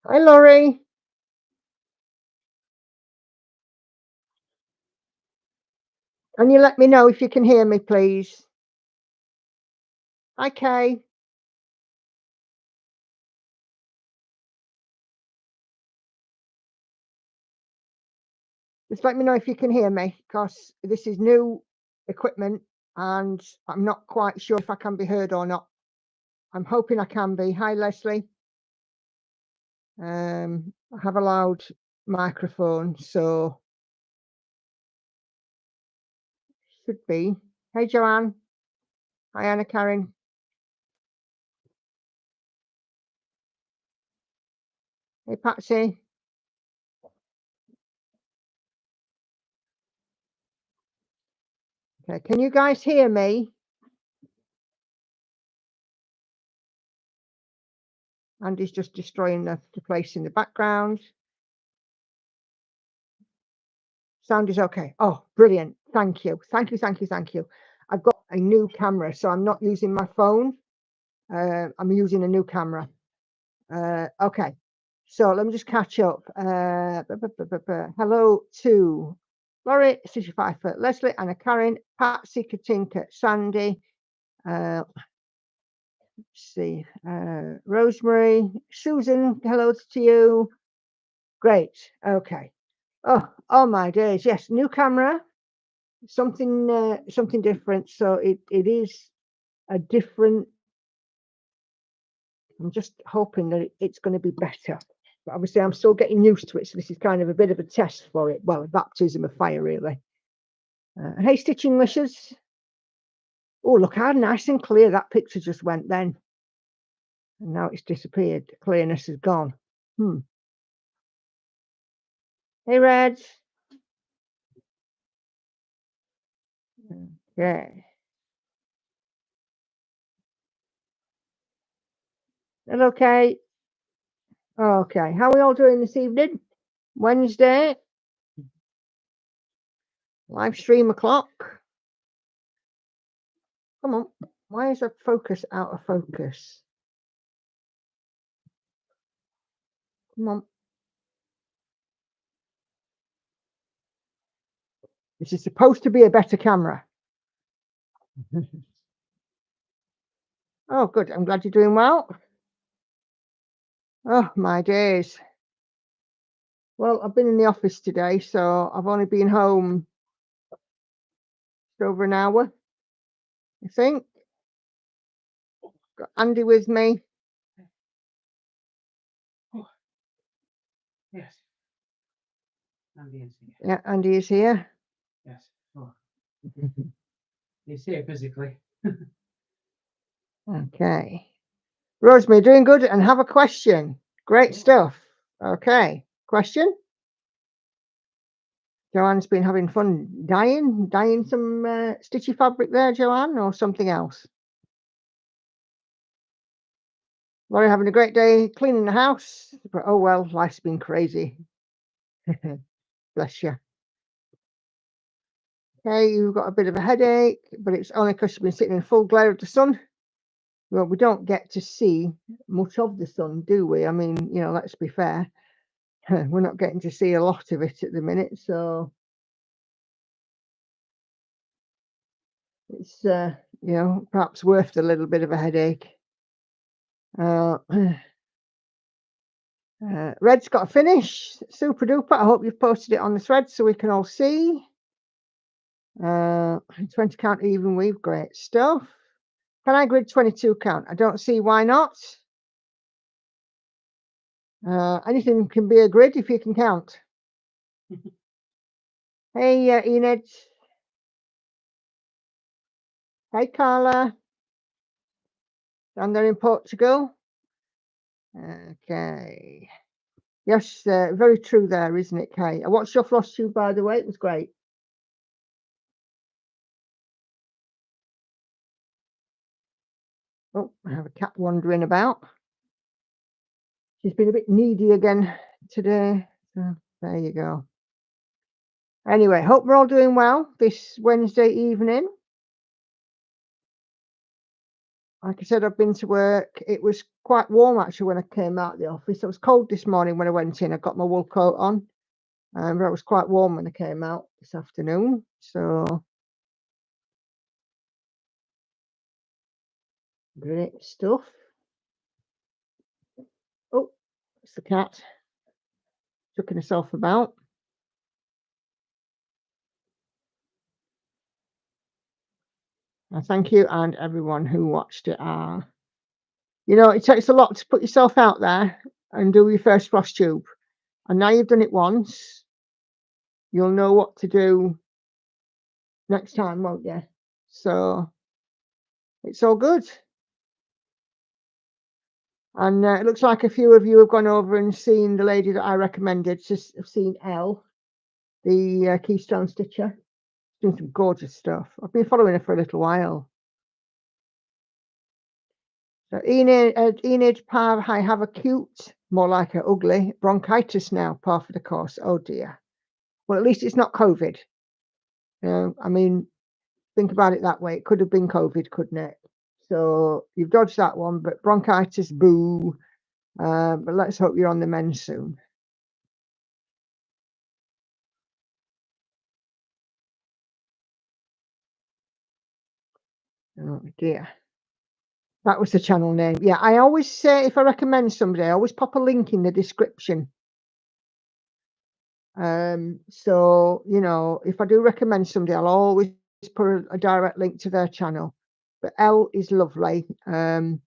Hi, Laurie. Can you let me know if you can hear me, please? Hi, Kay. Just let me know if you can hear me, because this is new equipment and I'm not quite sure if I can be heard or not. I'm hoping I can be. Hi, Leslie. I have a loud microphone, so should be. Hey, Joanne. Hi, Anna Karen. Hey, Patsy. Okay, can you guys hear me? Andy's just destroying the place in the background. Sound is okay. Oh, brilliant. Thank you. Thank you, thank you, thank you. I've got a new camera, so I'm not using my phone. I'm using a new camera. Okay. So let me just catch up. Hello to Laurie, Stitchy Pfeiffer, Leslie, Anna Karen, Patsy, Katinka, Sandy, let's see, Rosemary, Susan, hello to you. Great. Okay. Oh my days. Yes, new camera. Something different, so it is a different. I'm just hoping that it's going to be better, but obviously I'm still getting used to it, so this is kind of a bit of a test for it. Well, a baptism of fire, really. Hey, Stitching Wishes. Oh, look how nice and clear that picture just went then, and now it's disappeared. The clearness is gone. Hey, Reds. Okay. Hello, Kate. Okay, how are we all doing this evening? Wednesday, live stream o'clock. Come on. Why is the focus out of focus? Come on. This is supposed to be a better camera. Oh, good. I'm glad you're doing well. Oh, my days. Well, I've been in the office today, so I've only been home for over an hour, I think. Got Andy with me. Oh, yes. Andy is here. Yeah, Andy is here. Yes. Oh, he's here physically. Okay. Rosemary, doing good and have a question. Great stuff. Okay. Question? Joanne's been having fun dyeing some stitchy fabric there, Joanne, or something else? Laurie having a great day cleaning the house, but oh well, life's been crazy. Bless you. Okay, you've got a bit of a headache, but it's only because you've been sitting in full glare of the sun. Well, we don't get to see much of the sun, do we? I mean, you know, let's be fair. We're not getting to see a lot of it at the minute, so it's you know, perhaps worth a little bit of a headache. Red's got a finish, super duper. I hope you've posted it on the thread so we can all see. 20 count even weave, great stuff. Can I grid 22 count? I don't see why not. Anything can be a grid if you can count. Hey, Enid. Hey, Carla. Down there in Portugal. Okay. Yes, very true there, isn't it, Kay? I watched your floss tube, by the way. It was great. Oh, I have a cat wandering about. She's been a bit needy again today. So there you go. Anyway, hope we're all doing well this Wednesday evening. like I said, I've been to work. It was quite warm actually when I came out of the office. It was cold this morning when I went in. I got my wool coat on, but it was quite warm when I came out this afternoon. So great stuff. Oh, it's the cat chucking herself about. Thank you and everyone who watched it. You know, it takes a lot to put yourself out there and do your first frost tube. And now you've done it once, you'll know what to do next time, won't you? So it's all good. And it looks like a few of you have gone over and seen the lady that I recommended. Just have seen Elle, the Keystone Stitcher. Doing some gorgeous stuff. I've been following her for a little while. So Enid Parv, I have acute, more like a ugly, bronchitis now, par for the course. Oh dear. Well, at least it's not COVID. You know, I mean, think about it that way. It could have been COVID, couldn't it? So you've dodged that one, but bronchitis, boo. But let's hope you're on the mend soon. Oh dear. That was the channel name. Yeah, I always say if I recommend somebody, I always pop a link in the description. So, you know, if I do recommend somebody, I'll always put a direct link to their channel. But Elle is lovely. And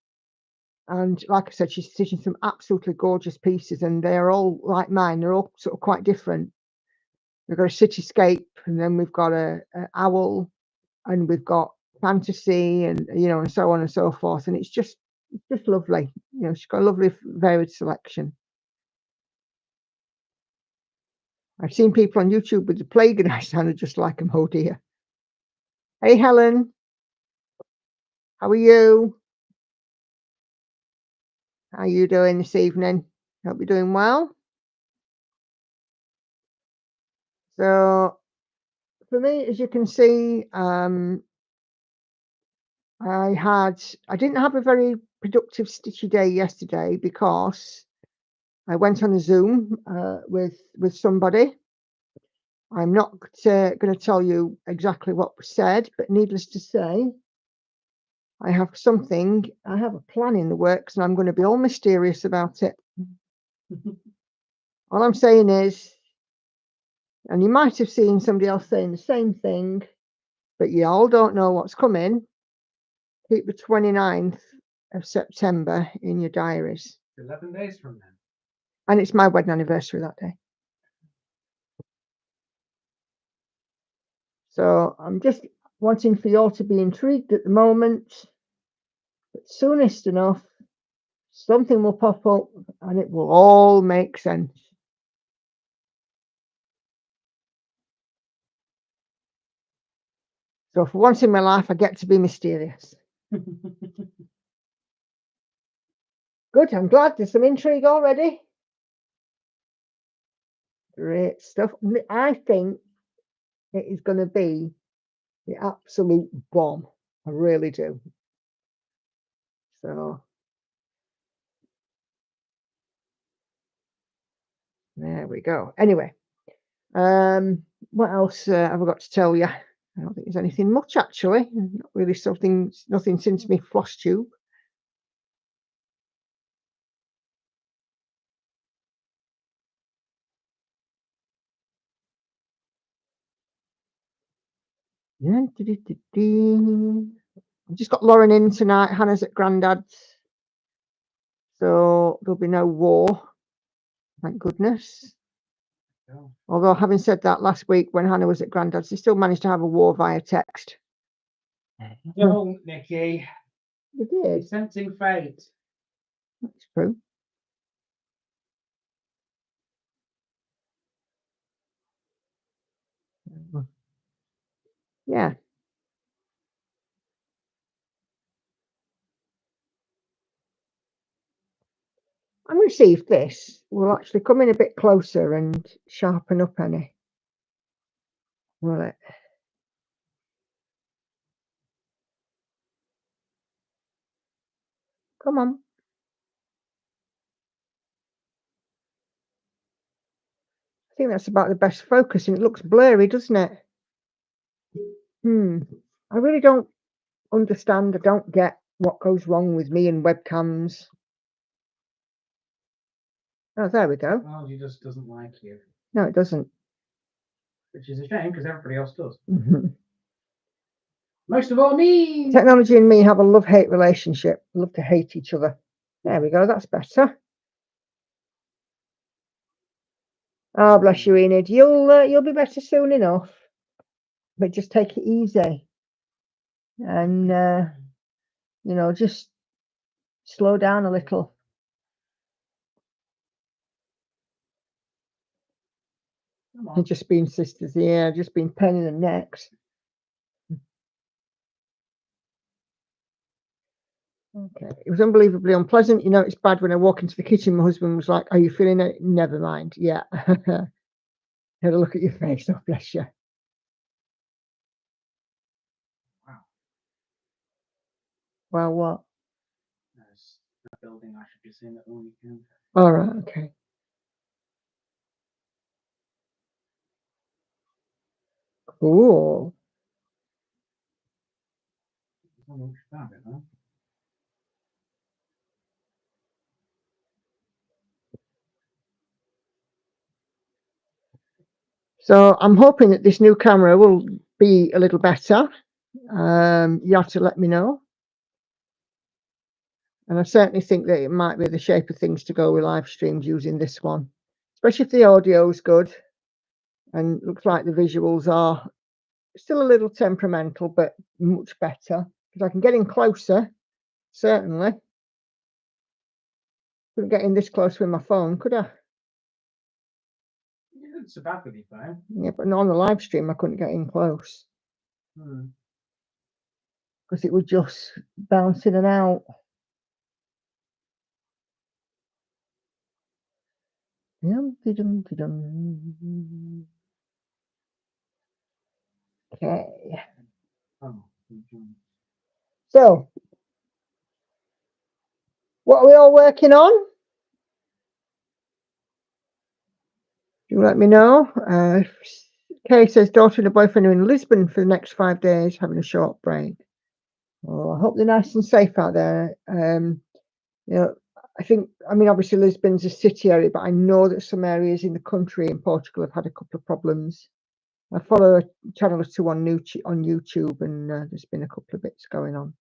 like I said, she's stitching some absolutely gorgeous pieces, and they're all like mine. They're all sort of quite different. We've got a cityscape, and then we've got a owl, and we've got fantasy, and you know, and so on and so forth. And it's just lovely. You know, she's got a lovely varied selection. I've seen people on YouTube with the plague, and I sounded just like them. Oh dear. Hey Helen, how are you? How are you doing this evening? Hope you're doing well. So for me, as you can see, I didn't have a very productive stitchy day yesterday because I went on a Zoom with somebody. I'm not going to tell you exactly what was said, but needless to say, I have a plan in the works, and I'm going to be all mysterious about it. All I'm saying is, and you might have seen somebody else saying the same thing, but you all don't know what's coming. Keep the 29th of September in your diaries. 11 days from then. And it's my wedding anniversary that day. So I'm just wanting for you all to be intrigued at the moment. But soonest enough, something will pop up and it will all make sense. So for once in my life, I get to be mysterious. Good, I'm glad there's some intrigue already. Great stuff. I think it is going to be the absolute bomb. I really do. So there we go. Anyway, what else have I got to tell you? I don't think there's anything much actually. Not really nothing since me floss tube. Yeah, I've just got Lauren in tonight. Hannah's at Grandad's, so there'll be no war. Thank goodness. Oh. Although, having said that, last week when Hannah was at Grandad's, they still managed to have a war via text. Don't, Nikki. They did. It's tempting fate. That's true. Yeah. I'm going to see if this will actually come in a bit closer and sharpen up any. Will it? Come on. I think that's about the best focus, and it looks blurry, doesn't it? I really don't understand. I don't get what goes wrong with me and webcams. Oh, there we go. Well, she just doesn't like you. No, it doesn't. Which is a shame because everybody else does. Mhm. Most of all me. Technology and me have a love-hate relationship. We love to hate each other. There we go. That's better. Oh, bless you, Enid. You'll be better soon enough. But just take it easy, and just slow down a little. And just being sisters, yeah, just being pain in the necks. Okay, it was unbelievably unpleasant. It's bad when I walk into the kitchen. My husband was like, "Are you feeling it?" Never mind. Yeah. Had a look at your face. Oh, bless you. Wow. Well, what? There's a building I should be seeing at the weekend. All right. Okay. Cool. So I'm hoping that this new camera will be a little better. You have to let me know. And I certainly think that it might be the shape of things to go with live streams using this one, especially if the audio is good. And looks like the visuals are still a little temperamental, but much better because I can get in closer. Certainly. Couldn't get in this close with my phone, could I? Yeah, it's about to be fine. Yeah, but not on the live stream. I couldn't get in close because it would just bounce in and out. Okay. So, what are we all working on? Do let me know. Kay says daughter and a boyfriend are in Lisbon for the next 5 days, having a short break. Oh, I hope they're nice and safe out there. I mean, obviously Lisbon's a city area, but I know that some areas in the country in Portugal have had a couple of problems. I follow a channel or two on YouTube, and there's been a couple of bits going on.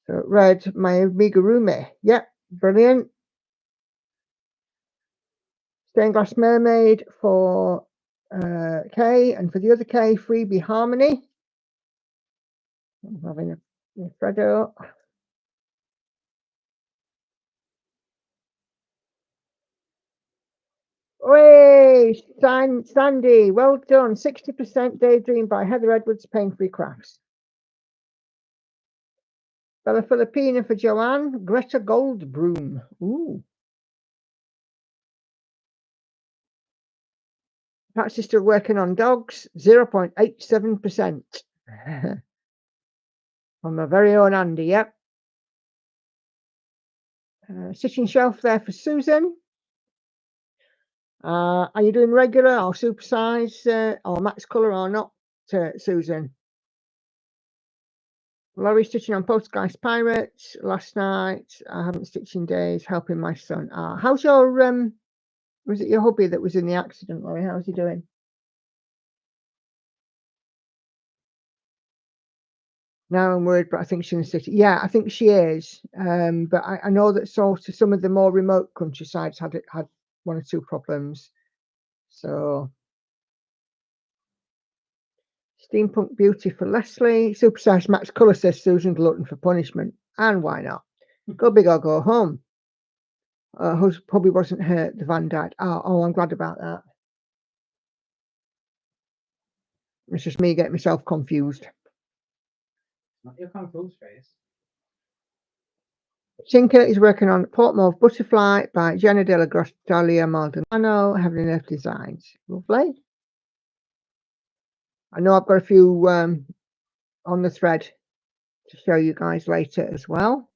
So, Red, my amigurumi. Yep, brilliant. Stained Glass Mermaid for Kay, and for the other Kay, Freebie Harmony. I'm having a Fredo. Oi, Sandy, well done. 60% Daydream by Heather Edwards, Pain-Free Crafts. Bella Filipina for Joanne, Greta Goldbroom. Ooh. Patsy's still working on dogs, 0.87%. On my very own Andy, yep. Stitching shelf there for Susan. Are you doing regular or supersize or max colour or not, Susan? Laurie stitching on Poltergeist Pirates last night. I haven't stitched in days, helping my son. How's your was it your hubby that was in the accident, Laurie? How's he doing? Now I'm worried, but I think she's in the city. Yeah, I think she is. But I know that sort of some of the more remote countrysides had one or two problems. So Steampunk Beauty for Leslie. Supersize Max Colour says Susan glutton for punishment. And why not? Go big or go home. Probably wasn't hurt, the van died. Oh, I'm glad about that. It's just me getting myself confused. Not your confused face. Tinker is working on Portmore Butterfly by Jenna Della Grostalia Maldonado, Heavenly Earth Designs. Lovely. I know I've got a few on the thread to show you guys later as well.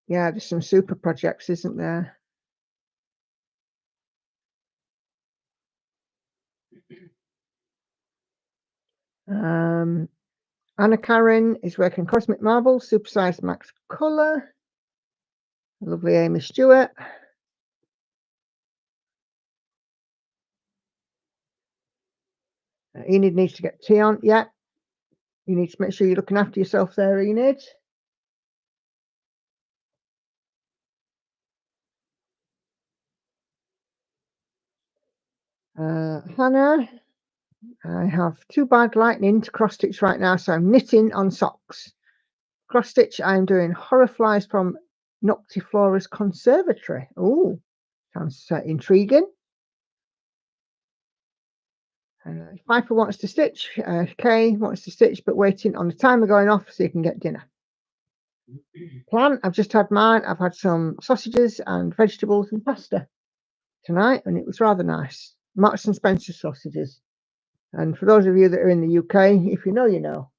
Yeah, there's some super projects, isn't there? Anna Karen is working Cosmic Marble, Supersized Max Colour. Lovely Amy Stewart. Enid needs to get tea on. Yeah, you need to make sure you're looking after yourself there, Enid. Hannah, I have 2 bad lightning to cross stitch right now, so I'm knitting on socks. Cross stitch, I'm doing Horror Flies from Noctiflora's Conservatory. Oh, sounds intriguing. Piper wants to stitch. Kay wants to stitch, but waiting on the timer going off so you can get dinner. Plan, I've just had mine. I've had some sausages and vegetables and pasta tonight, and it was rather nice. Marks and Spencer sausages. And for those of you that are in the UK, if you know, you know.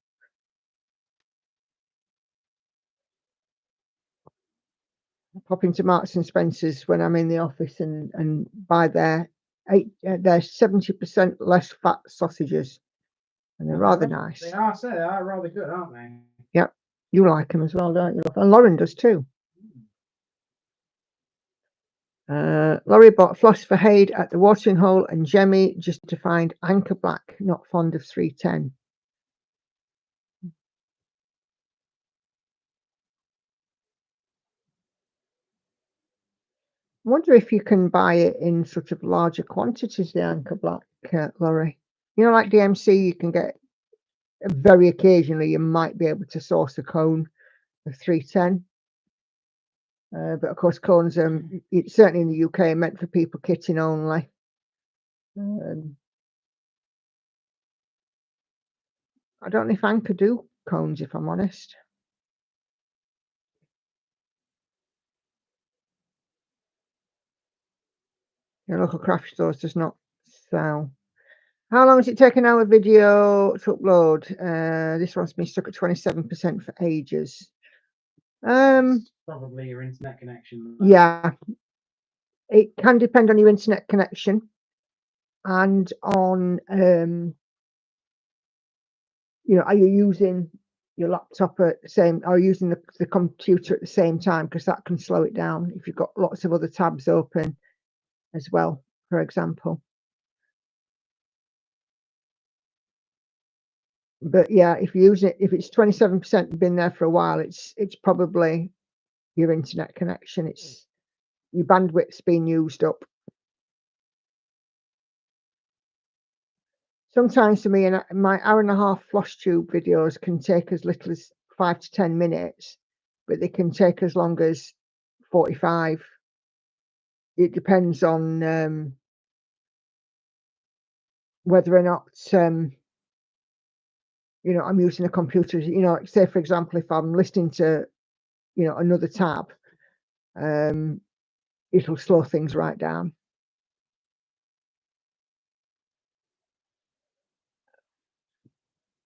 I pop into Marks and Spencer's when I'm in the office and buy their 70% less fat sausages, and they're rather nice. They are rather good, aren't they? Yep, you like them as well, don't you? And Lauren does too. Laurie bought floss for Haid at the watering hole and Jemmy just to find anchor black, not fond of 310. I wonder if you can buy it in sort of larger quantities, the anchor black, Laurie. You know, like DMC, you can get very occasionally, you might be able to source a cone of 310. But of course, cones, it's certainly in the UK, are meant for people kitting only. I don't know if Anchor do cones, if I'm honest. Your local craft stores does not sell. How long has it taken our video to upload? This one's been stuck at 27% for ages. Probably your internet connection. Yeah, it can depend on your internet connection and on you know, are you using your laptop at the same, are you using the computer at the same time, because that can slow it down if you've got lots of other tabs open as well, for example. But yeah, if you use it, if it's 27% been there for a while, it's probably your internet connection. It's your bandwidth's being used up. Sometimes for me, and my hour-and-a-half floss tube videos can take as little as 5 to 10 minutes, but they can take as long as 45. It depends on whether or not you know, I'm using a computer. You know, like say for example, if I'm listening to, you know, another tab, it'll slow things right down.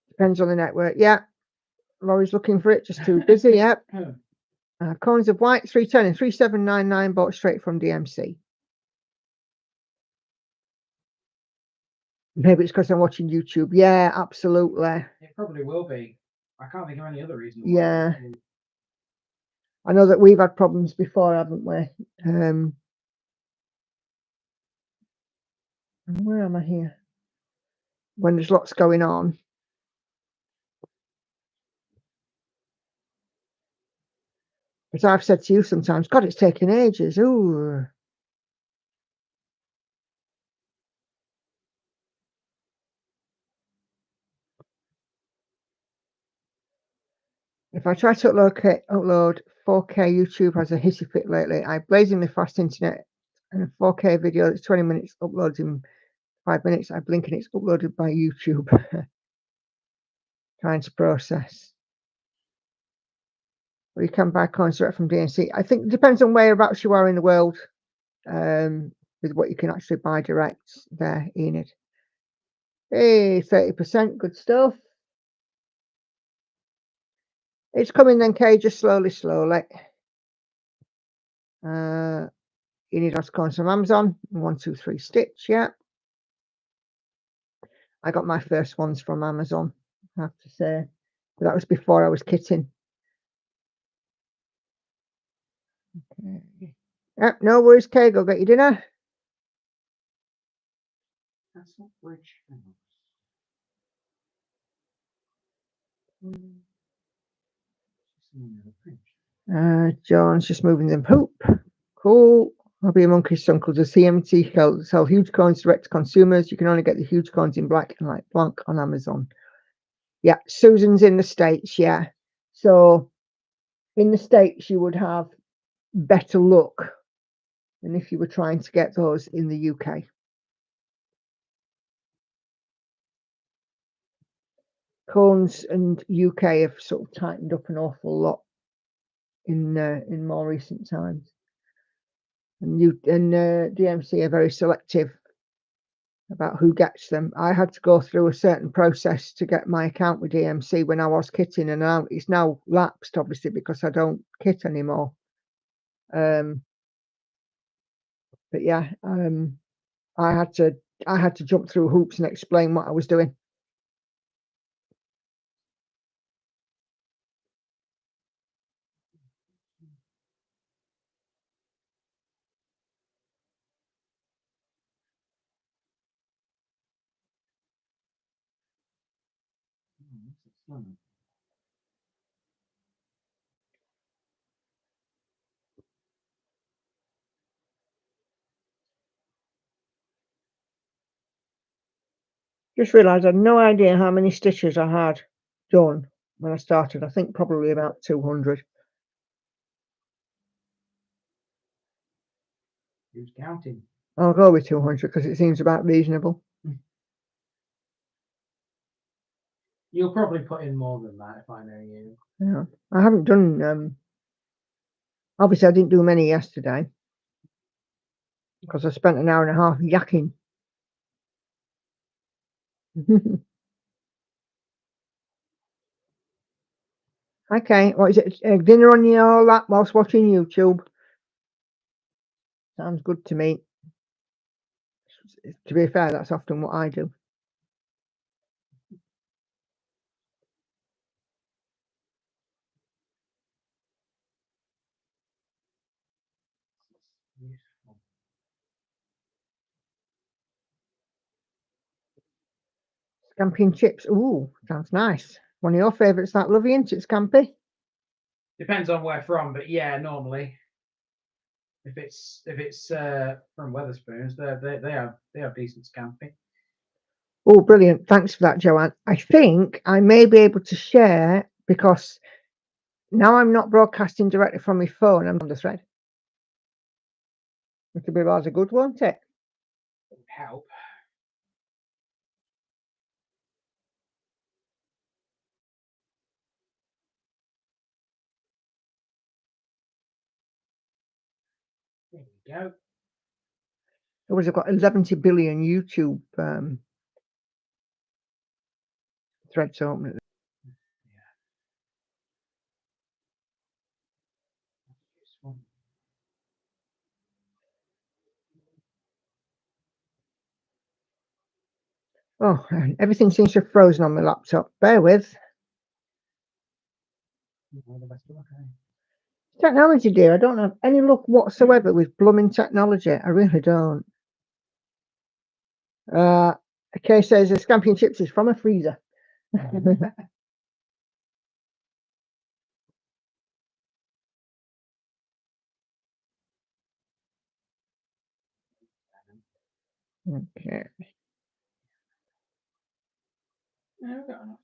Depends on the network. Yeah, Laurie's looking for it, just too busy. Yep. Cones of white, 310 and 3799, bought straight from DMC. Maybe it's because I'm watching YouTube. Yeah, absolutely. It probably will be. I can't think of any other reason. Yeah. I know that we've had problems before, haven't we? Where am I here? When there's lots going on. As I've said to you sometimes, God, it's taking ages. Ooh. If I try to upload 4K, YouTube has a hissy fit lately. I blazingly fast internet and a 4K video that's 20 minutes uploads in 5 minutes. I blink and it's uploaded by YouTube. Trying to process. or you can buy coins direct from DMC. I think it depends on whereabouts you are in the world, with what you can actually buy direct there, Enid. Hey, 30%, good stuff. It's coming then, Kay, just slowly. Enid has coins from Amazon. 1, 2, 3 Stitch, yeah. I got my first ones from Amazon, I have to say. But that was before I was kitting. Okay. Yep, no worries, Kay, go get your dinner. That's not bridge. John's just moving them poop. Cool. I'll be a monkey's uncle. The CMT sell huge coins direct to consumers. You can only get the huge coins in black and light blank on Amazon. Yeah, Susan's in the States, yeah. So in the States you would have better luck than if you were trying to get those in the UK. Cones and UK have sort of tightened up an awful lot in more recent times, and DMC are very selective about who gets them. I had to go through a certain process to get my account with DMC when I was kitting, and now it's now lapsed, obviously, because I don't kit anymore. But yeah, I had to jump through hoops and explain what I was doing. Just realised I had no idea how many stitches I had done when I started. I think probably about 200. Who's counting? I'll go with 200 because it seems about reasonable. You'll probably put in more than that if I know you. Yeah, I haven't done. Obviously, I didn't do many yesterday because I spent an hour and a half yakking. Okay, what is it? Dinner on your lap whilst watching YouTube. Sounds good to me. To be fair, that's often what I do. Beautiful. Scampi and chips. Ooh, sounds nice. One of your favourites, that lovely, isn't it, Scampi? Depends on where from, but yeah, normally. If it's from Weatherspoons, they have decent scampi. Oh, brilliant. Thanks for that, Joanne. I think I may be able to share because now I'm not broadcasting directly from my phone. I'm on the thread. It could be rather good, won't it? It would help. There we go. Otherwise, I've got 11 billion YouTube threads open. Oh, and everything seems to have frozen on my laptop. Bear with. Technology, dear. I don't have any luck whatsoever with blooming technology. I really don't. Okay, says the Scampi and chips is from a freezer. Okay. No, we've got enough.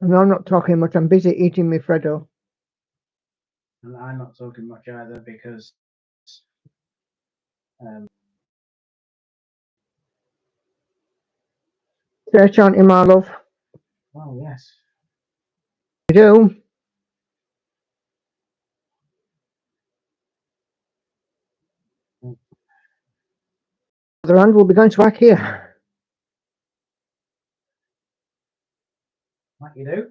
And I'm not talking much. I'm busy eating my Freddo. And I'm not talking much either because Search, aren't you, my love? well, yes. You do. On the other hand, we'll be going to IKEA. Like you do.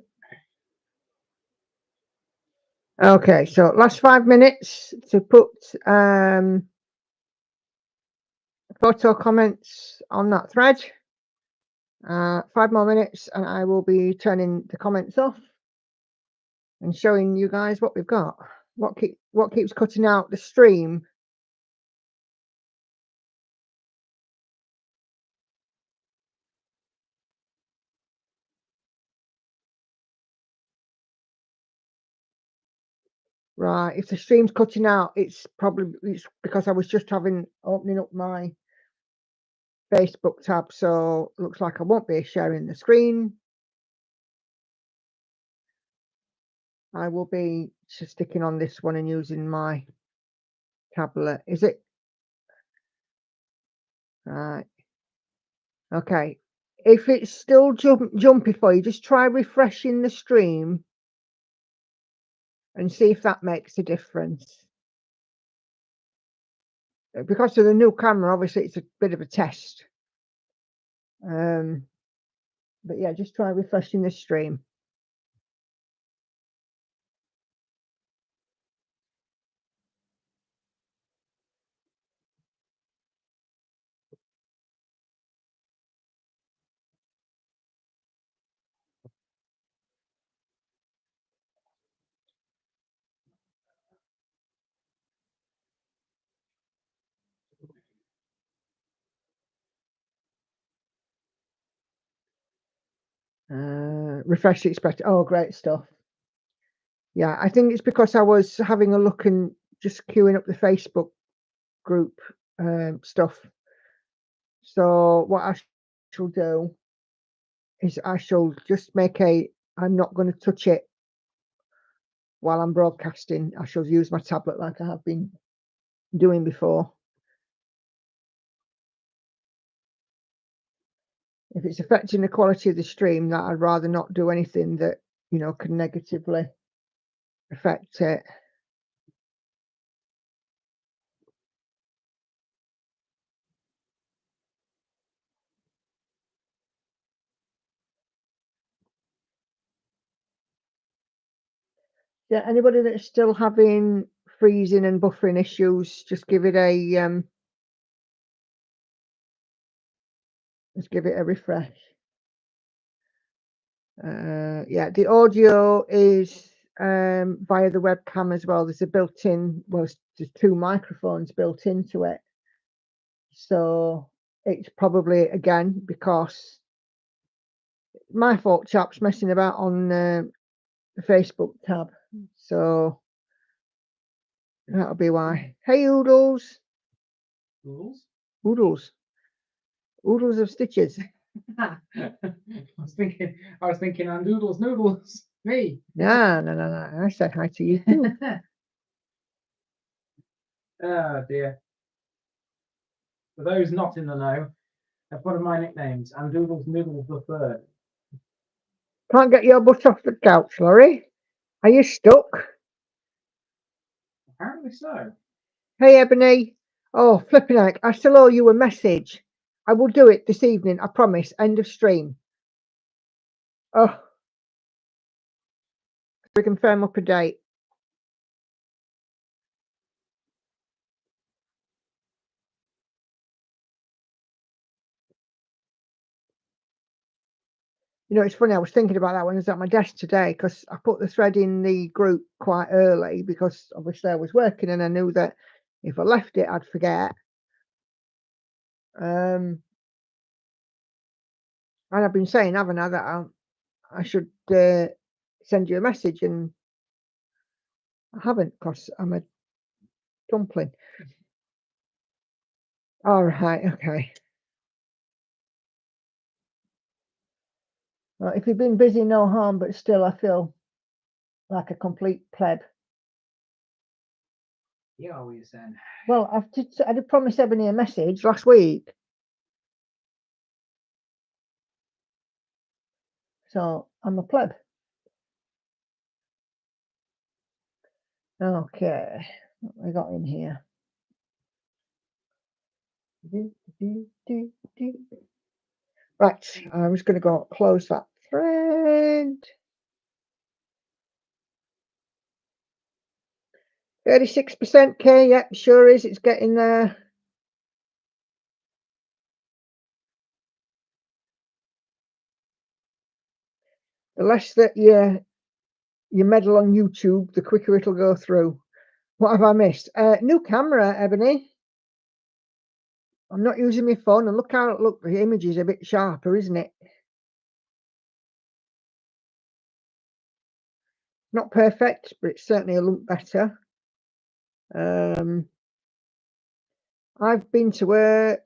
Okay, so last 5 minutes to put photo comments on that thread. 5 more minutes and I will be turning the comments off and showing you guys what we've got. What keeps cutting out the stream? Right, if the stream's cutting out, it's because I was just opening up my Facebook tab, so looks like I won't be sharing the screen. I will be just sticking on this one and using my tablet. Is it? Right. Okay. If it's still jumpy for you, just try refreshing the stream and see if that makes a difference. Because of the new camera, obviously it's a bit of a test. But yeah, just try refreshing the stream. Refresh the expression. Oh, great stuff. Yeah, I think it's because I was having a look and just queuing up the Facebook group stuff. So what I shall do is I shall just I'm not going to touch it while I'm broadcasting. I shall use my tablet like I have been doing before. If it's affecting the quality of the stream, that I'd rather not do anything that, can negatively affect it. Yeah, anybody that's still having freezing and buffering issues, just give it a refresh. Yeah, the audio is via the webcam as well. There's there's 2 microphones built into it. So it's probably, again, because my fault, chaps, messing about on the Facebook tab. So that'll be why. Hey, Oodles. Oodles? Oodles of stitches. I was thinking on noodles. Me. No. I said hi to you too. Oh dear. For those not in the know, that's one of my nicknames. And Noodles the third. Can't get your butt off the couch, Laurie. Are you stuck? Apparently so. Hey, Ebony. Oh, flipping heck. I still owe you a message. I will do it this evening, I promise. End of stream. Oh, we can firm up a date. It's funny, I was thinking about that when I was at my desk today, because I put the thread in the group quite early because obviously I was working and I knew that if I left it, I'd forget. And I've been saying, haven't I, that I should send you a message, and I haven't because I'm a dumpling. All right, okay. Well, if you've been busy, no harm, but still, I feel like a complete pleb. You always then. Well, I did promise Ebony a message last week. So I'm a pleb. Okay, what we got in here? Right, I'm just going to go close that thread. 36% K, yep, sure is. It's getting there. The less that you meddle on YouTube, the quicker it'll go through. What have I missed? New camera, Ebony. I'm not using my phone, and look the image is a bit sharper, isn't it? Not perfect, but it's certainly a lot better. I've been to work.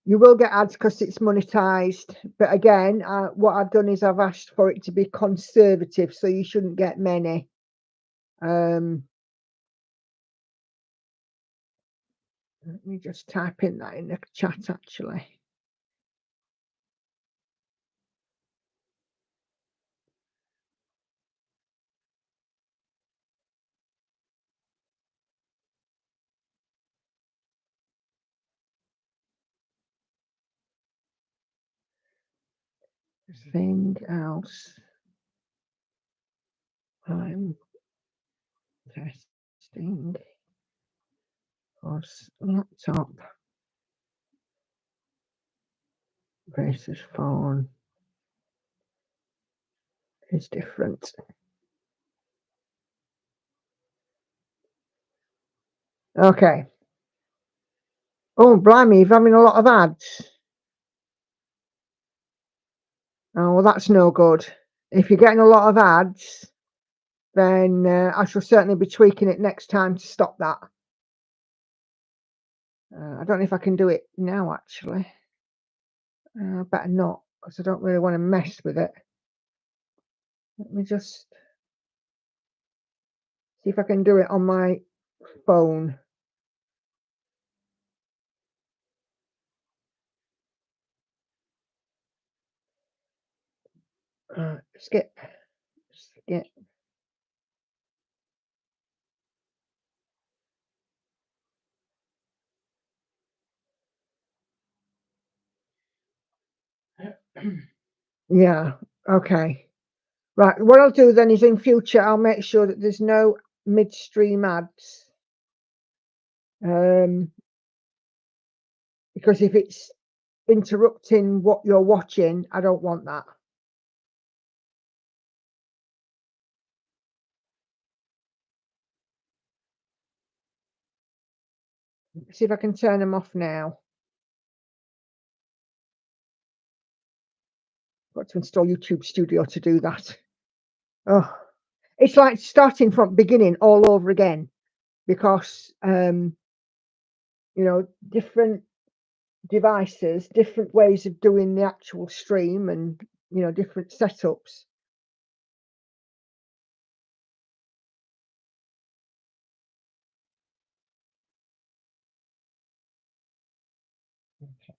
You will get ads because it's monetized, but again, what I've done is I've asked for it to be conservative, so you shouldn't get many. Let me just type in that in the chat, actually. Thing else. I'm testing plus laptop versus phone is different. Okay. Oh, blimey, you're having a lot of ads. Oh, well, that's no good. If you're getting a lot of ads, then I shall certainly be tweaking it next time to stop that. I don't know if I can do it now, actually. Better not, because I don't really want to mess with it. Let me just see if I can do it on my phone. Skip. Yeah, okay. Right, what I'll do then is in future, I'll make sure that there's no midstream ads. Because if it's interrupting what you're watching, I don't want that. See if I can turn them off now. Got to install YouTube Studio to do that. Oh, it's like starting from beginning all over again, because different devices, different ways of doing the actual stream, and different setups. Okay.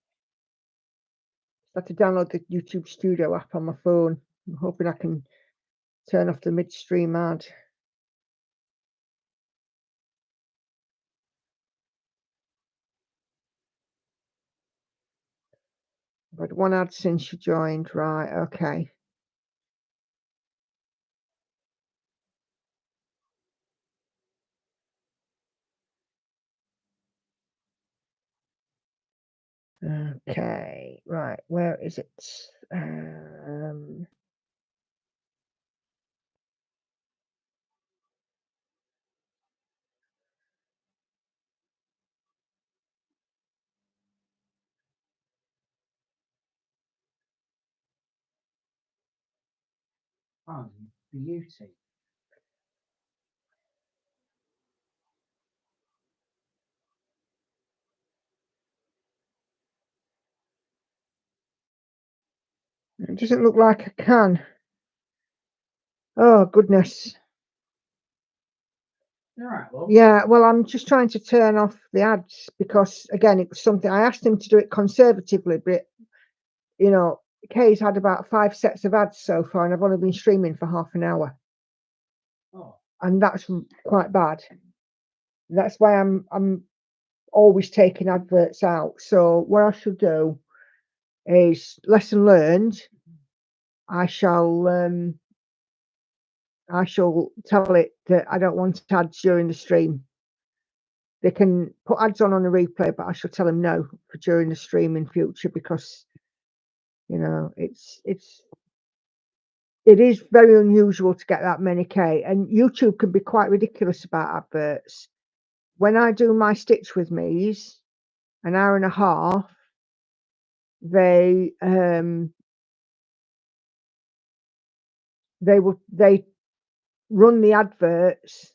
I have to download the YouTube Studio app on my phone. I'm hoping I can turn off the midstream ad. I've had one ad since you joined, right? Okay. Okay, right. Where is it? Oh, beauty. It doesn't look like I can. Oh, goodness. All right, well. Yeah, well, I'm just trying to turn off the ads because, again, it was something I asked him to do it conservatively, but, you know, Kay's had about 5 sets of ads so far, and I've only been streaming for half an hour. Oh. And that's quite bad. That's why I'm always taking adverts out. So what I should do is lesson learned. I shall tell it that I don't want ads during the stream. They can put ads on the replay, but I shall tell them no for during the stream in future because, you know, it is very unusual to get that many K, and YouTube can be quite ridiculous about adverts. When I do my Stitch with me's, an hour and a half, they run the adverts,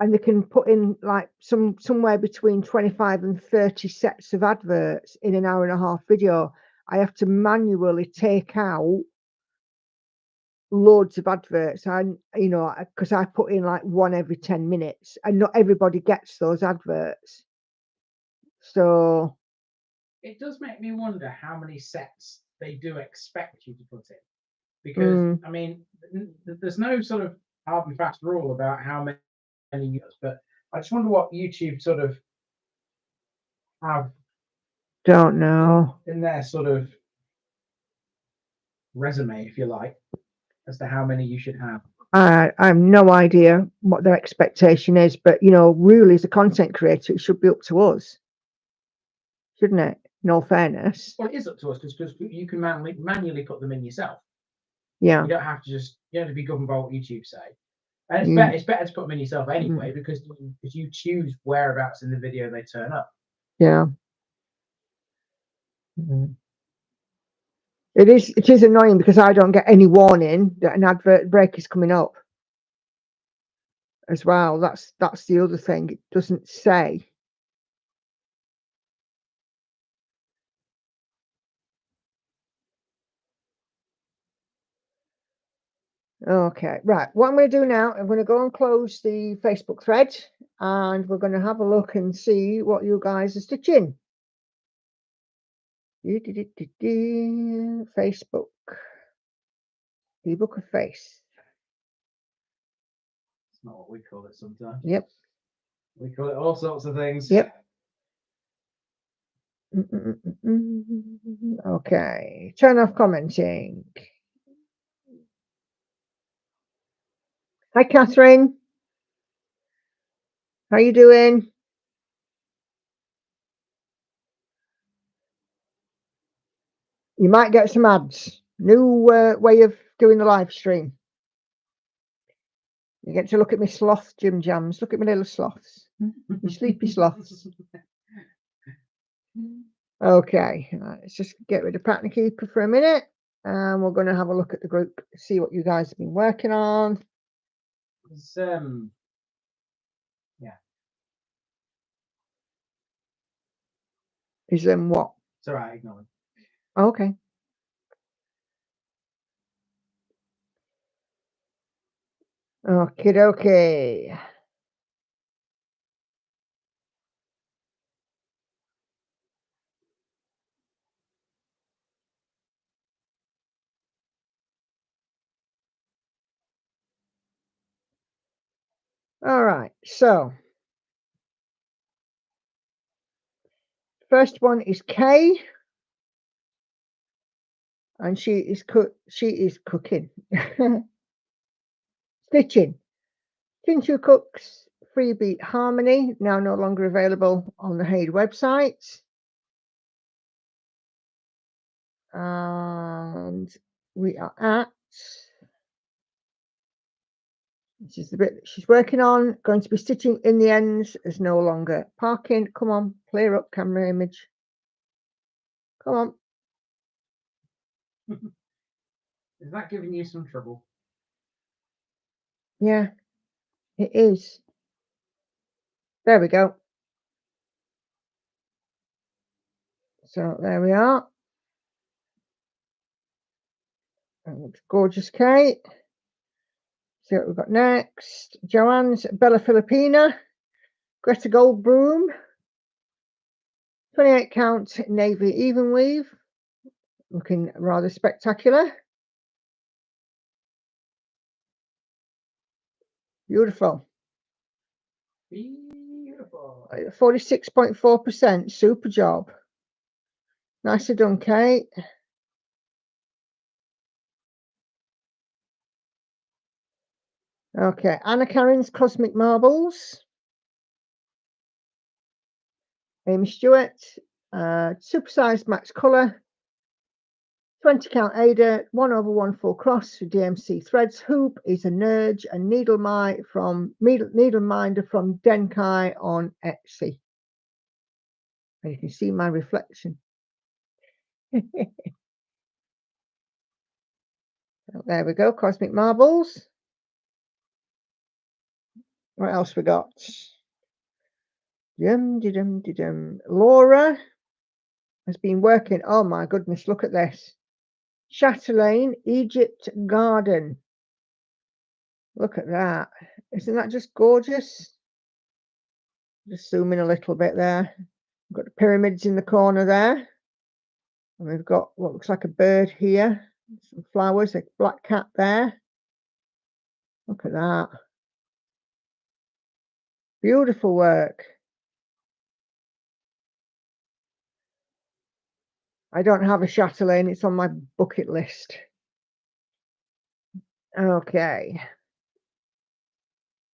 and they can put in like somewhere between 25 and 30 sets of adverts in an hour and a half video. I have to manually take out loads of adverts, and you know, because I put in like one every 10 minutes, and not everybody gets those adverts. So it does make me wonder how many sets they do expect you to put in, because I mean, there's no sort of hard and fast rule about how many years, but I just wonder what YouTube sort of have don't know in their sort of resume, if you like, as to how many you should have. I have no idea what their expectation is, but you know, really, as a content creator, it should be up to us, shouldn't it? In all fairness. Well, it is up to us because you can manually put them in yourself. Yeah. You don't have to be governed by what YouTube say. And it's better to put them in yourself anyway, because you choose whereabouts in the video they turn up. Yeah. It is annoying because I don't get any warning that an advert break is coming up as well. That's the other thing. It doesn't say. Okay, right. What I'm going to do now, I'm going to go and close the Facebook thread, and we're going to have a look and see what you guys are stitching. Facebook. Ebook of Face. It's not what we call it sometimes. Yep. We call it all sorts of things. Yep. Okay. Turn off commenting. Hi, Catherine. How you doing? You might get some ads. New way of doing the live stream. You get to look at my sloth Jim Jams. Look at my little sloths. My sleepy sloths. Okay, let's just get rid of Pattern Keeper for a minute, and we're going to have a look at the group, see what you guys have been working on. Yeah. Is what? It's all right, ignore it. Okay. Okay. All right, so first one is Kay, and she is cooking. Stitching. Tinchu Cooks Freebeat Harmony, now no longer available on the Haid website. And we are at, this is the bit that she's working on, going to be stitching in the ends as no longer parking. Come on, clear up camera image. Come on. Is that giving you some trouble? Yeah, it is. There we go. So there we are. Looks gorgeous, Kate. See what we've got next. Joanne's Bella Filipina, Greta Goldbloom, 28 count navy even weave, looking rather spectacular. Beautiful. Beautiful. 46.4%. Super job. Nicely done, Kate. Okay, Anna Karen's Cosmic Marbles. Amy Stewart, supersized max colour, 20 count Ada, 1/1 full cross for DMC threads. Hoop is a Nerge and Needle Minder from Denkai on Etsy. And you can see my reflection. There we go, Cosmic Marbles. What else we got? Laura has been working. Oh my goodness, look at this. Chatelaine Egypt Garden. Look at that. Isn't that just gorgeous? Just zoom in a little bit there. We've got the pyramids in the corner there. And we've got what looks like a bird here. Some flowers, a black cat there. Look at that. Beautiful work. I don't have a chatelaine. It's on my bucket list. Okay.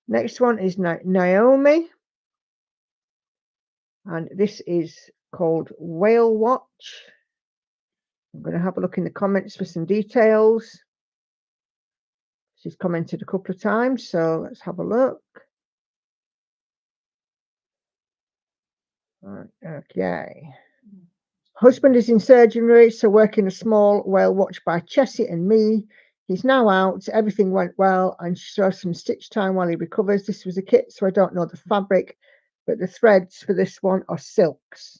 Next one is Naomi. And this is called Whale Watch. I'm going to have a look in the comments for some details. She's commented a couple of times, so let's have a look. Okay. Husband is in surgery, so working a small whale watch by Chessie and me. He's now out. Everything went well, and she saw some stitch time while he recovers. This was a kit, so I don't know the fabric, but the threads for this one are silks.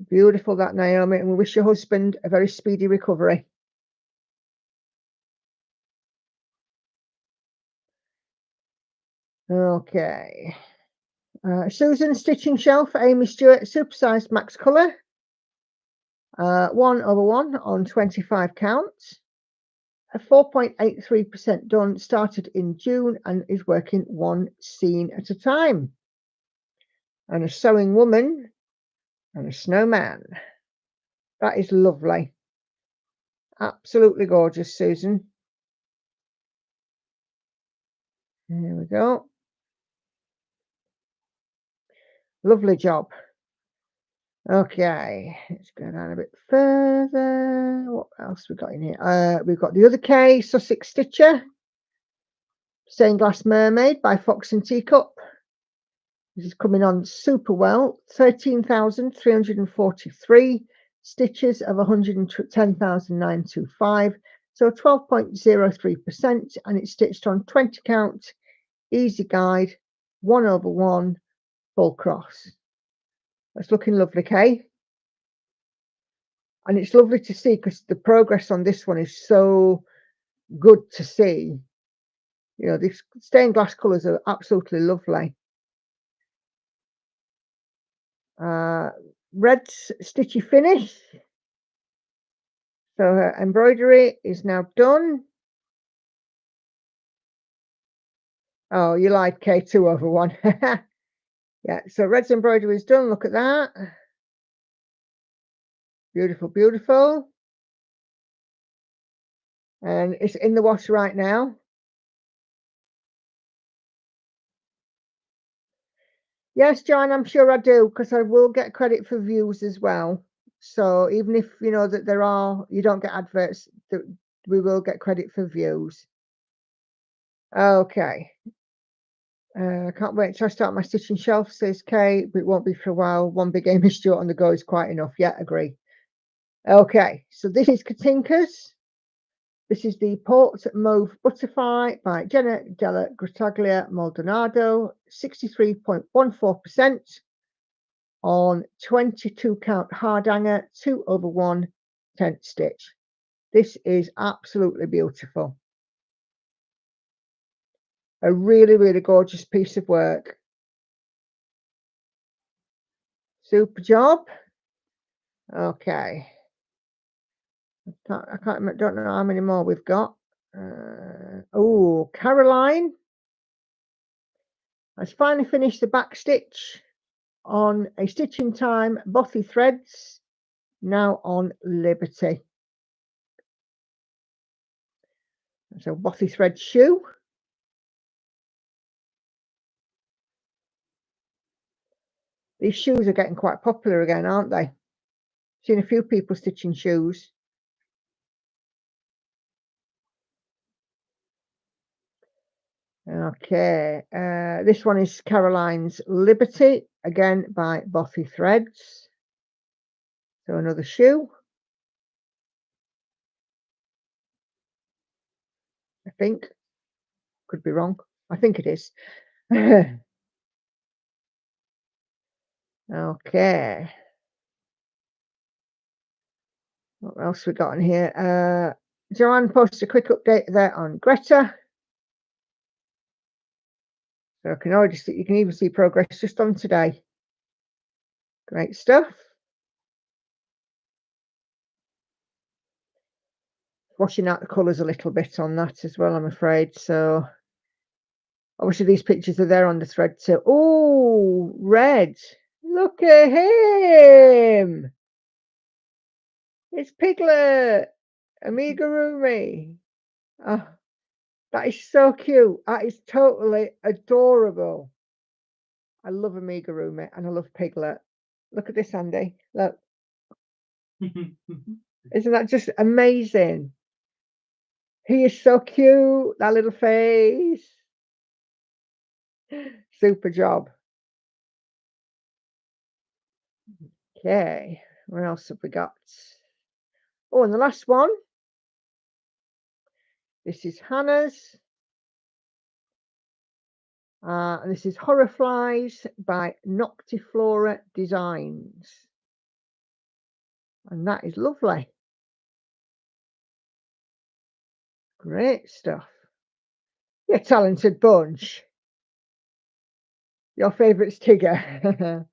Beautiful, that, Naomi, and we wish your husband a very speedy recovery. Okay. Susan Stitching Shelf for Amy Stewart, supersized max colour. 1/1 on 25 counts. 4.83% done, started in June and is working one scene at a time. And a sewing woman and a snowman. That is lovely. Absolutely gorgeous, Susan. There we go. Lovely job. Okay, let's go down a bit further. What else we got in here? We've got the other K, Sussex Stitcher. Stained Glass Mermaid by Fox and Teacup. This is coming on super well. 13,343 stitches of 110,925. So 12.03%, and it's stitched on 20 count, easy guide, 1/1, full cross. That's looking lovely, Kay. And it's lovely to see because the progress on this one is so good to see. You know, these stained glass colours are absolutely lovely. Red stitchy finish. So her embroidery is now done. Oh, you lied, K, 2/1. Yeah, so red's embroidery is done. Look at that. Beautiful, beautiful. And it's in the wash right now. Yes, John, I'm sure I do, because I will get credit for views as well. So even if you know that you don't get adverts, we will get credit for views. Okay. I can't wait till I start my stitching shelf, says Kay, but it won't be for a while. One big Amy Stewart on the go is quite enough. Yeah, agree. Okay, so this is Katinka's. This is the Port Mauve Butterfly by Jenna Della Grataglia Maldonado, 63.14% on 22 count hard hanger, 2/1, tent stitch. This is absolutely beautiful. A really, really gorgeous piece of work. Super job. Okay. I can't don't know how many more we've got. Oh, Caroline has finally finished the back stitch on a Stitch in Time Bothy Threads, now on Liberty. So Bothy Thread shoe. These shoes are getting quite popular again, aren't they? Seen a few people stitching shoes. Okay, this one is Caroline's Liberty, again by Bothy Threads. So another shoe. I think. Could be wrong. I think it is. Okay. What else we got in here? Joanne posted a quick update there on Greta. So you can even see progress just on today. Great stuff. Washing out the colours a little bit on that as well, I'm afraid. So obviously these pictures are there on the thread too. Oh, red. Look at him. It's Piglet. Amigurumi. Oh, that is so cute. That is totally adorable. I love Amigurumi and I love Piglet. Look at this, Andy. Look. Isn't that just amazing? He is so cute. That little face. Super job. Okay. What else have we got? Oh, and the last one. This is Hannah's. And this is Horror Flies by Noctiflora Designs. And that is lovely. Great stuff. You're a talented bunch. Your favourite's Tigger.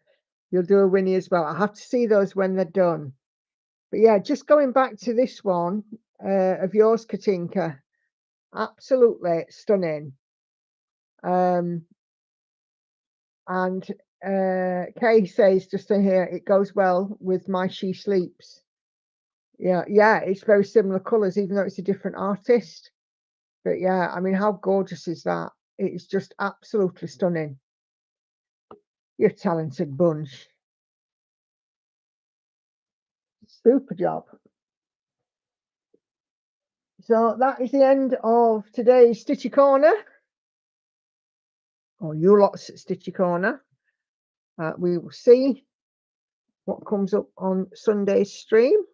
You'll do a Winnie as well. I have to see those when they're done. But yeah, just going back to this one of yours, Katinka. Absolutely stunning. And Kay says just in here, it goes well with My She Sleeps. Yeah, it's very similar colours, even though it's a different artist. But yeah, I mean, how gorgeous is that? It's just absolutely stunning. You're a talented bunch. Super job. So that is the end of today's Stitchy Corner. Or you lot's Stitchy Corner. We will see what comes up on Sunday's stream.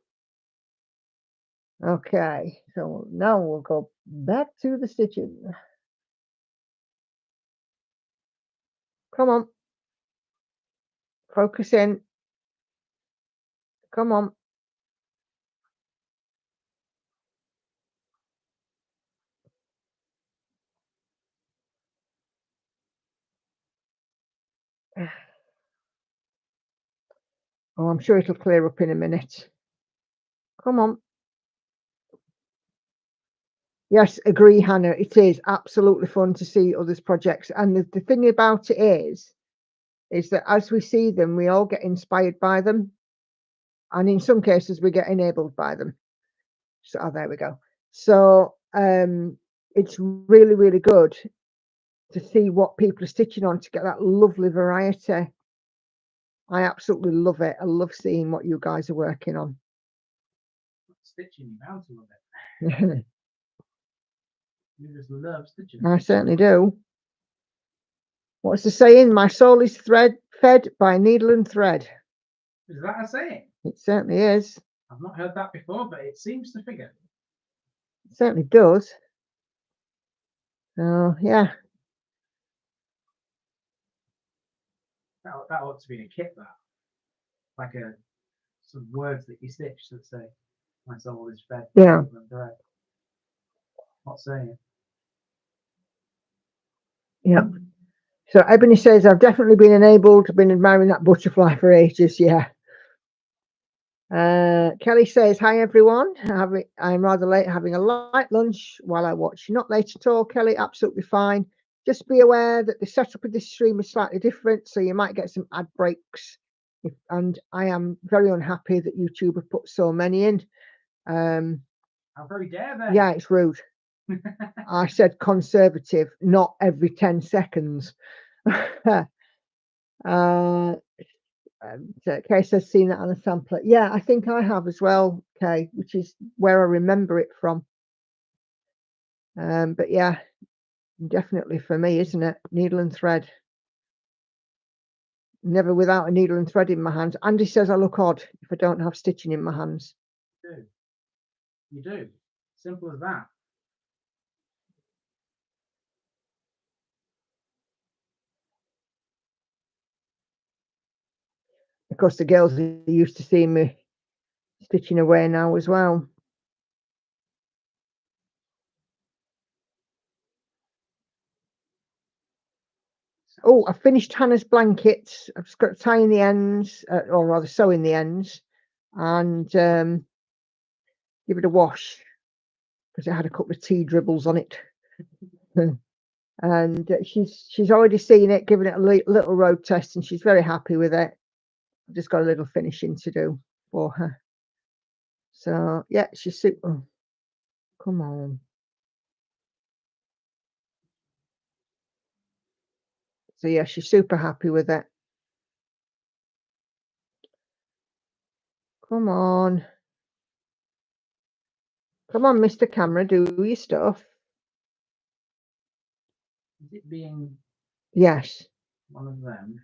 Okay, so now we'll go back to the stitching. Come on. Focus in. Come on. Oh, I'm sure it'll clear up in a minute. Come on. Yes, agree, Hannah. It is absolutely fun to see others' projects. And the thing about it is that as we see them, we all get inspired by them. And in some cases, we get enabled by them. So there we go. So it's really, really good to see what people are stitching on to get that lovely variety. I absolutely love it. I love seeing what you guys are working on. Stitching, you bound to love it. You just love stitching. I certainly do. What's the saying? My soul is fed by needle and thread. Is that a saying? It certainly is. I've not heard that before, but it seems to figure. It certainly does. So yeah. That ought to be a kit, that. Like some words that you stitch that say, My soul is fed. Yeah. Bread. Not saying. Yeah. So Ebony says, I've definitely been enabled. I've been admiring that butterfly for ages. Yeah. Kelly says, hi everyone. I'm rather late, having a light lunch while I watch. Not late at all, Kelly. Absolutely fine. Just be aware that the setup of this stream is slightly different, so you might get some ad breaks. And I am very unhappy that YouTube have put so many in. How very dare they? Yeah, it's rude. I said conservative, not every 10 seconds. Kay says, seen that on a sampler. Yeah, I think I have as well, Kay, which is where I remember it from. But yeah, definitely for me, isn't it? Needle and thread. Never without a needle and thread in my hands. Andy says I look odd if I don't have stitching in my hands. You do. You do. Simple as that. Of course, the girls are used to seeing me stitching away now as well. Oh, I finished Hannah's blankets. I've just got to tie in the ends, or rather sew in the ends, and give it a wash because it had a couple of tea dribbles on it. And she's already seen it, given it a little road test, and she's very happy with it. I've just got a little finishing to do for her. So yeah, she's super. Oh, come on. So yeah, she's super happy with it. Come on. Come on, Mr. Camera, do your stuff. Is it being Yes. one of them?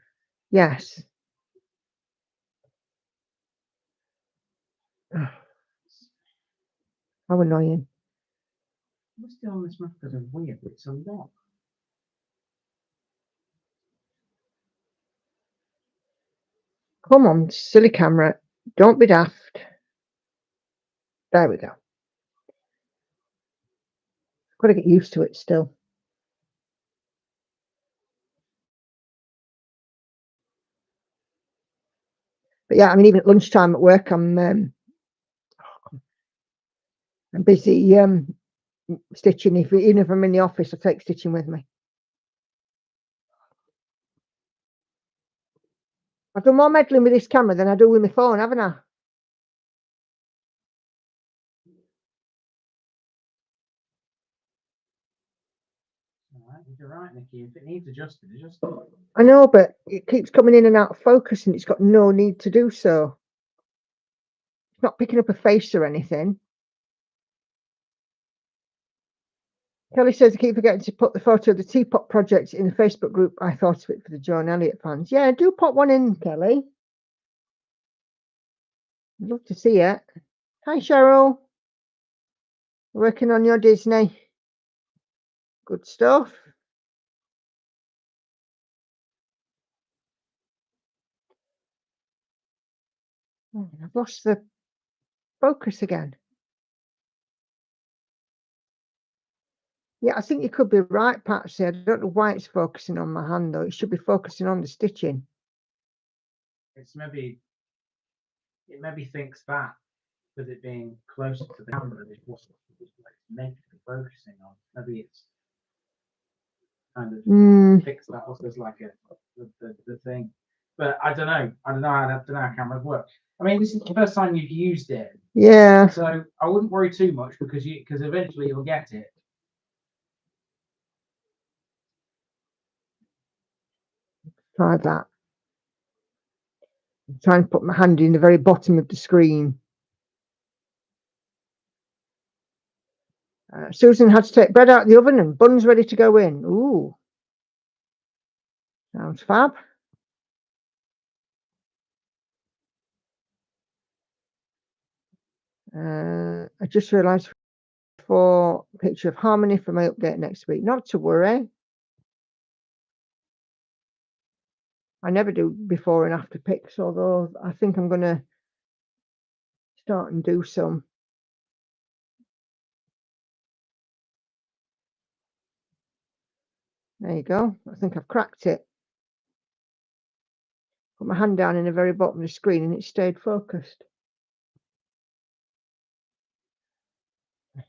Yes. How annoying. What's still on this map because of weird? It's a lot. Come on, silly camera. Don't be daft. There we go. Got to get used to it still. But yeah, I mean, even at lunchtime at work, I'm busy stitching. Even if I'm in the office, I take stitching with me. I've done more meddling with this camera than I do with my phone, haven't I? You're right, Nikki. If it needs adjusting, adjust it. I know, but it keeps coming in and out of focus, and it's got no need to do so. It's not picking up a face or anything. Kelly says, I keep forgetting to put the photo of the teapot project in the Facebook group. I thought of it for the Joan Elliott fans. Yeah, do pop one in, Kelly. I'd love to see it. Hi, Cheryl. Working on your Disney. Good stuff. Oh, I've lost the focus again. Yeah, I think you could be right, Patsy. I don't know why it's focusing on my hand, though. It should be focusing on the stitching. It maybe thinks that with it being closer to the camera, it's meant to be focusing on. Maybe it's kind of fixed that also as like the thing. But I don't know. I don't know how cameras work. I mean, this is the first time you've used it. Yeah. So I wouldn't worry too much because eventually you'll get it. Try that. I'm trying to put my hand in the very bottom of the screen. Susan had to take bread out of the oven and buns ready to go in. Ooh. Sounds fab. I just realised for a picture of Harmony for my update next week. Not to worry. I never do before and after pics, although I think I'm going to start and do some. There you go. I think I've cracked it. Put my hand down in the very bottom of the screen and it stayed focused.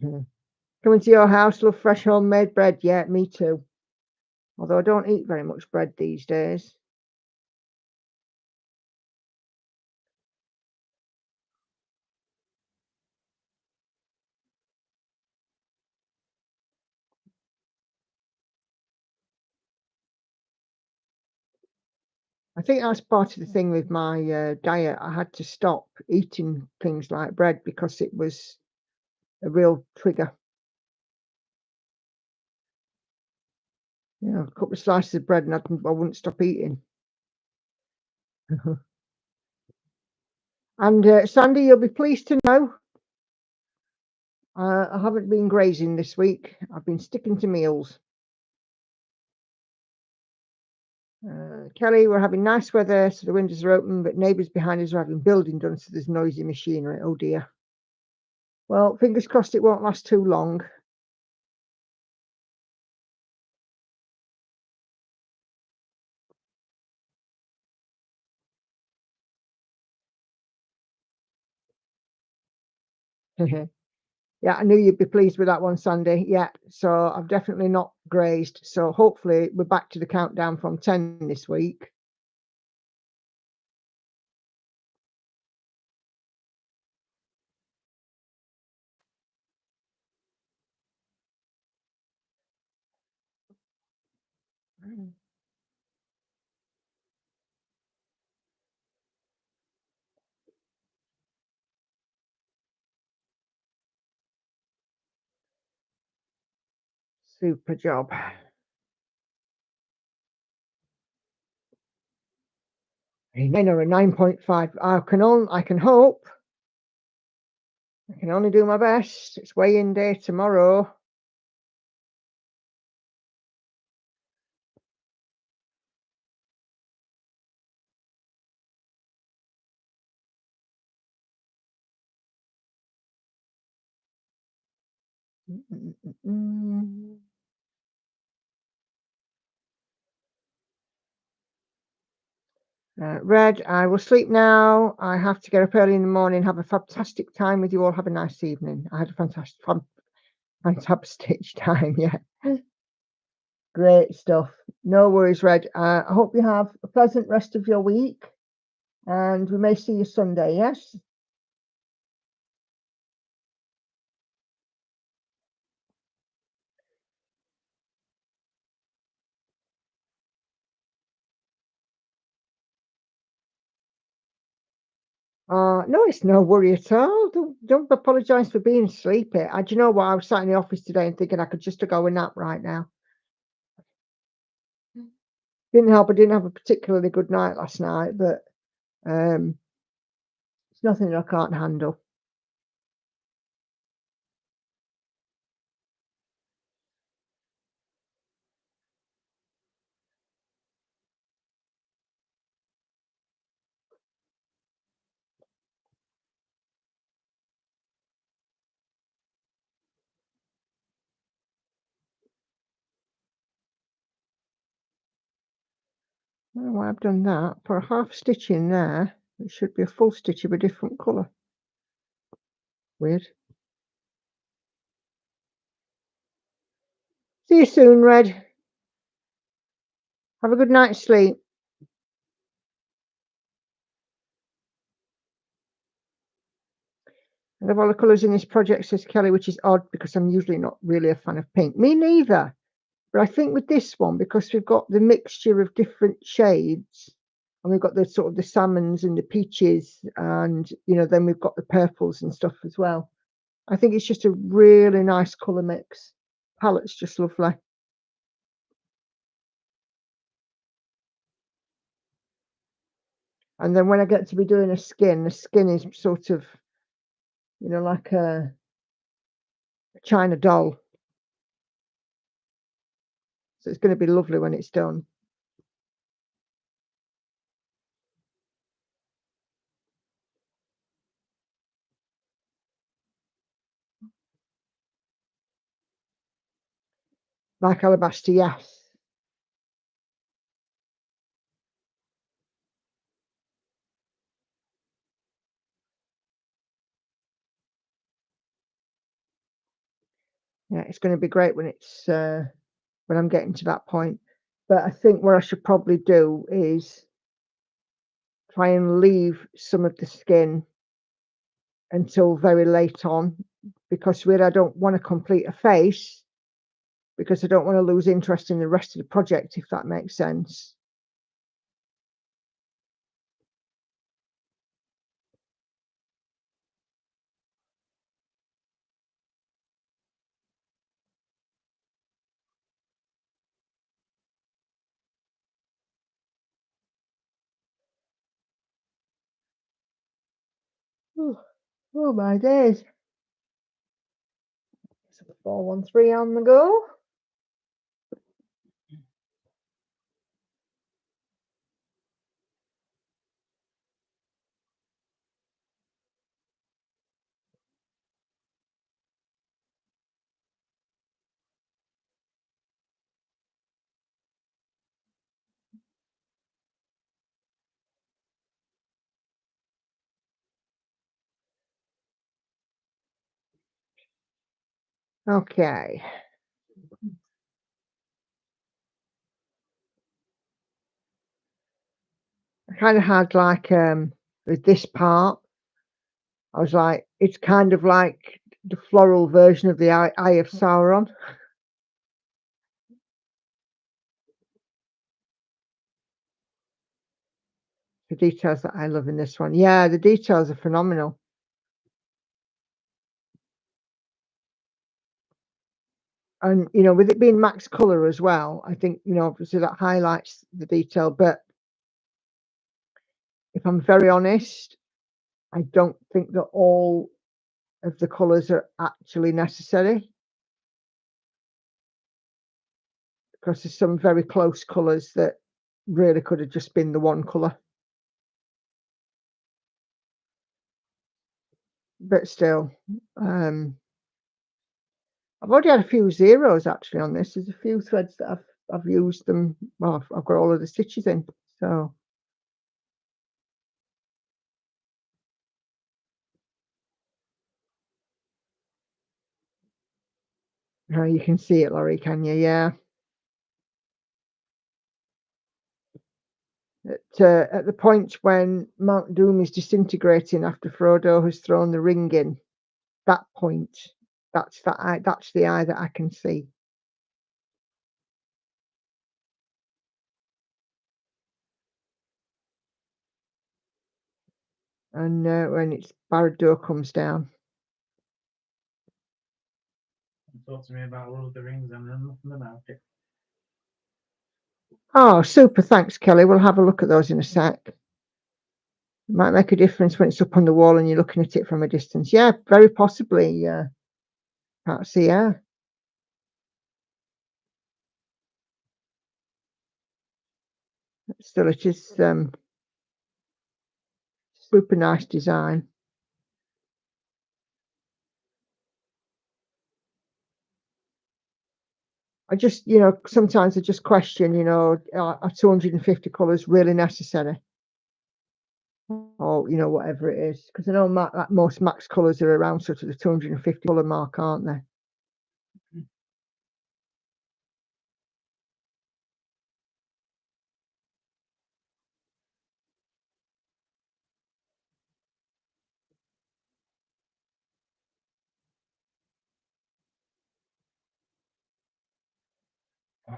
Coming to your house, love fresh homemade bread. Yeah, me too. Although I don't eat very much bread these days. I think that's part of the thing with my diet. I had to stop eating things like bread because it was a real trigger. You know, a couple of slices of bread and I wouldn't stop eating. And Sandy, you'll be pleased to know I haven't been grazing this week. I've been sticking to meals. Kelly, we're having nice weather, so the windows are open, but neighbours behind us are having building done, so there's noisy machinery. Oh dear. Well, fingers crossed it won't last too long. Yeah, I knew you'd be pleased with that one, Sandy. Yeah, so I've definitely not grazed. So hopefully we're back to the countdown from 10 this week. Super job. A 9 or a 9.5. I can hope. I can only do my best. It's weigh-in day tomorrow. Red, I will sleep now. I have to get up early in the morning. Have a fantastic time with you all. Have a nice evening. I had a fantastic time. Yeah, great stuff. No worries, Red. I hope you have a pleasant rest of your week, and we may see you Sunday. Yes. No, it's no worry at all. Don't apologise for being sleepy. Do you know what? I was sat in the office today and thinking I could just go a nap right now. Didn't help. I didn't have a particularly good night last night, but it's nothing I can't handle. Oh, I've done that. Put a half stitch in there. It should be a full stitch of a different colour. Weird. See you soon, Red. Have a good night's sleep. I love all the colours in this project, says Kelly, which is odd because I'm usually not really a fan of pink. Me neither. But I think with this one, because we've got the mixture of different shades, and we've got the sort of the salmons and the peaches, and then we've got the purples and stuff as well. I think it's just a really nice colour mix. Palette's just lovely. And then when I get to be doing the skin is sort of, like a China doll. So it's going to be lovely when it's done. Like alabaster, yes. Yeah, it's going to be great when I'm getting to that point. But I think what I should probably do is try and leave some of the skin until very late on, because where I don't want to complete a face, because I don't want to lose interest in the rest of the project, if that makes sense. Oh, oh my days. 413 on the go. Okay. I kind of had like with this part, I was like, it's kind of like the floral version of the Eye of Sauron. The details that I love in this one. Yeah, the details are phenomenal. And, with it being max color as well, I think, obviously that highlights the detail. But if I'm very honest, I don't think that all of the colors are actually necessary, because there's some very close colors that really could have just been the one color. But still, I've already had a few zeros actually on this. There's a few threads that I've used them. Well, I've got all of the stitches in, so. You can see it, Laurie, can you? Yeah. At the point when Mount Doom is disintegrating after Frodo has thrown the ring in, that point, that's the eye that I can see. And when it's Barad-dûr comes down. Talk to me about Lord of the Rings. I know nothing about it. Oh, super! Thanks, Kelly. We'll have a look at those in a sec. It might make a difference when it's up on the wall and you're looking at it from a distance. Yeah, very possibly. Can't see. Yeah. Still, it is super nice design. I just, sometimes I just question, are 250 colours really necessary? Or, whatever it is. Because I know most max colours are around sort of the 250 colour mark, aren't they?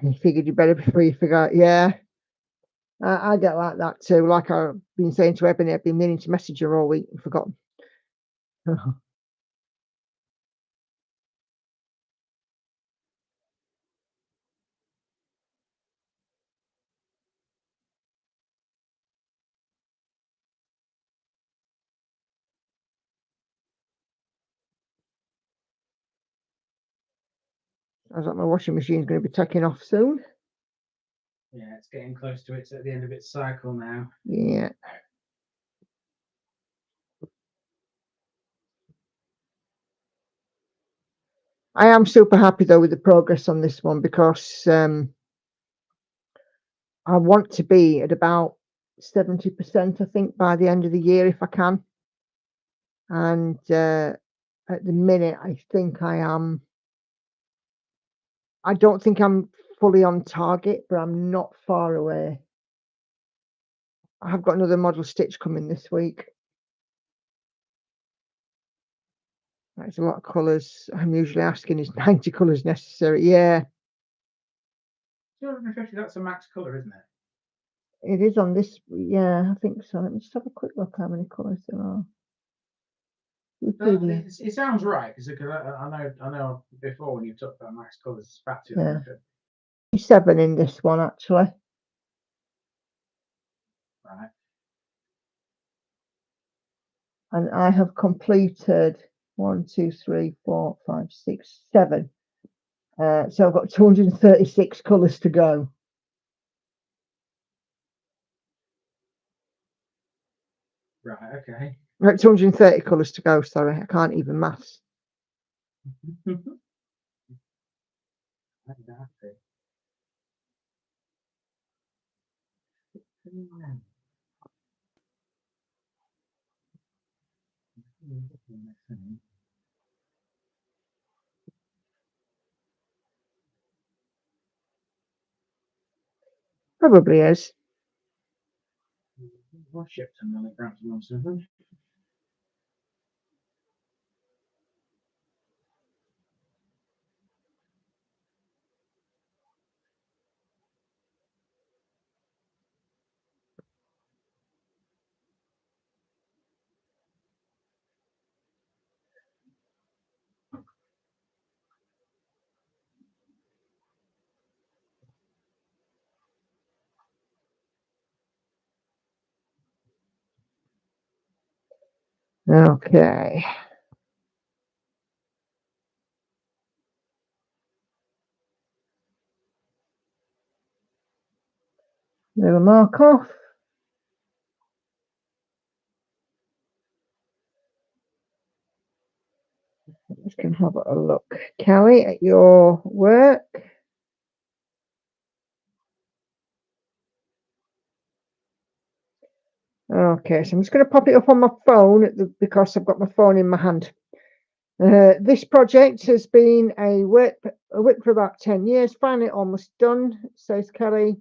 You figured you better before you forgot. Yeah, I get like that too. Like I've been saying to Ebony, I've been meaning to message her all week and forgotten. I was like, my washing machine's going to be taking off soon. Yeah, it's getting close to it's at the end of its cycle now. Yeah. I am super happy though with the progress on this one, because I want to be at about 70%, I think, by the end of the year if I can. And at the minute, I think I am I don't think I'm fully on target, but I'm not far away. I have got another model stitch coming this week. That's a lot of colours. I'm usually asking, is 90 colours necessary? Yeah, 250, that's a max colour, isn't it? it is on this. Yeah, I think so. Let me just have a quick look how many colours there are. Wikipedia. It sounds right, because I know before when you talked about max colours, it's about Yeah. 250. 7 in this one, actually. Right. And I have completed 1, 2, 3, 4, 5, 6, 7. So I've got 236 colours to go. Right, okay. Right, 230 colours to go, sorry. I can't even maths. Probably is. Well, shipped and then it grabs them on something. Okay. Little mark off. Just going to have a look, Kelly, at your work. Okay, so I'm just going to pop it up on my phone because I've got my phone in my hand. This project has been a work for about 10 years. Finally almost done, says Kelly.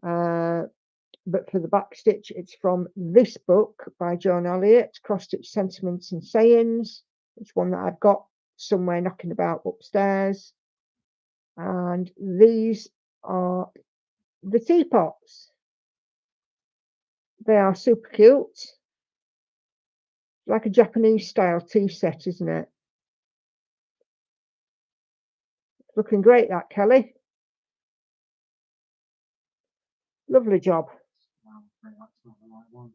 But for the back stitch, it's from this book by Joan Elliott, Cross Stitch Sentiments and Sayings. It's one that I've got somewhere knocking about upstairs. And these are the teapots. They are super cute. Like a Japanese style tea set, isn't it? Looking great, that, Kelly. Lovely job. Wow, that's not the right one.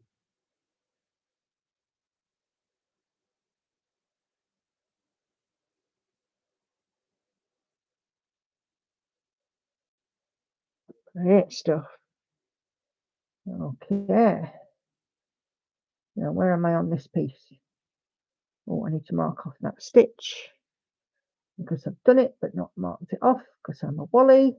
Great stuff. Okay. Now, where am I on this piece? Oh, I need to mark off that stitch because I've done it but not marked it off because I'm a Wally.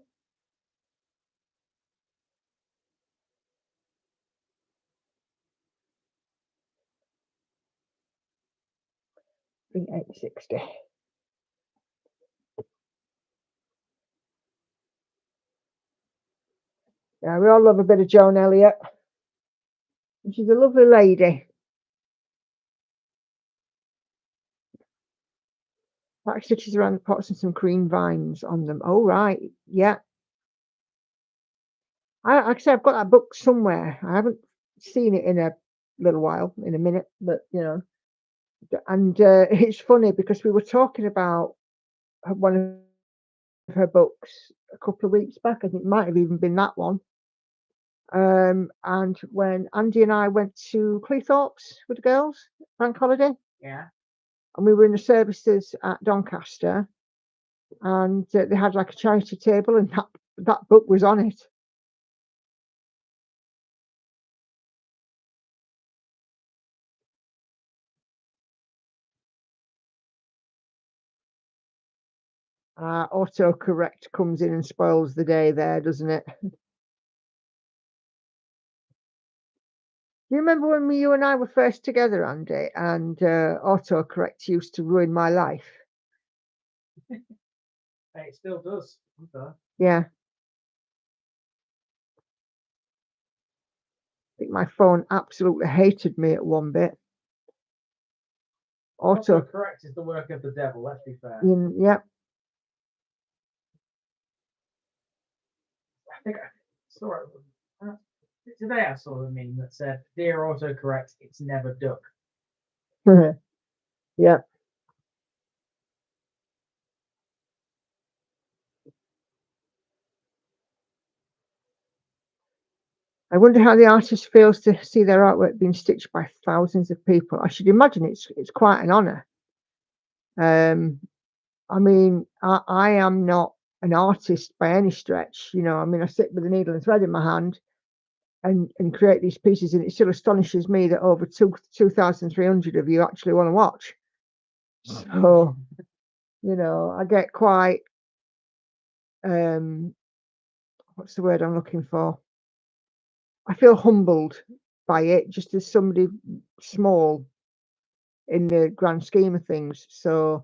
$860. Yeah, we all love a bit of Joan Elliott. She's a lovely lady. Back stitches around the pots and some green vines on them. Oh, right. Yeah. Like I say, I've got that book somewhere. I haven't seen it in a little while, in a minute, but you know. And it's funny because we were talking about one of her books a couple of weeks back. I think it might have even been that one. And when Andy and I went to Cleethorpes with the girls, bank holiday, Yeah. and we were in the services at Doncaster, and they had like a charity table, and that book was on it. Autocorrect comes in and spoils the day there, doesn't it? You remember when you and I were first together, Andy, and autocorrect used to ruin my life? It still does. Okay. Yeah. I think my phone absolutely hated me at one bit. Autocorrect is the work of the devil, let's be fair. Yep. I think I saw it. Today I saw a meme that said, "Dear autocorrect, it's never duck." Yeah. I wonder how the artist feels to see their artwork being stitched by thousands of people. I should imagine it's quite an honour. I mean, I am not an artist by any stretch. You know, I mean, I sit with a needle and thread in my hand and create these pieces, and it still astonishes me that over 2,300 of you actually want to watch. So, you know, I get quite what's the word I'm looking for? I feel humbled by it, just as somebody small in the grand scheme of things. So,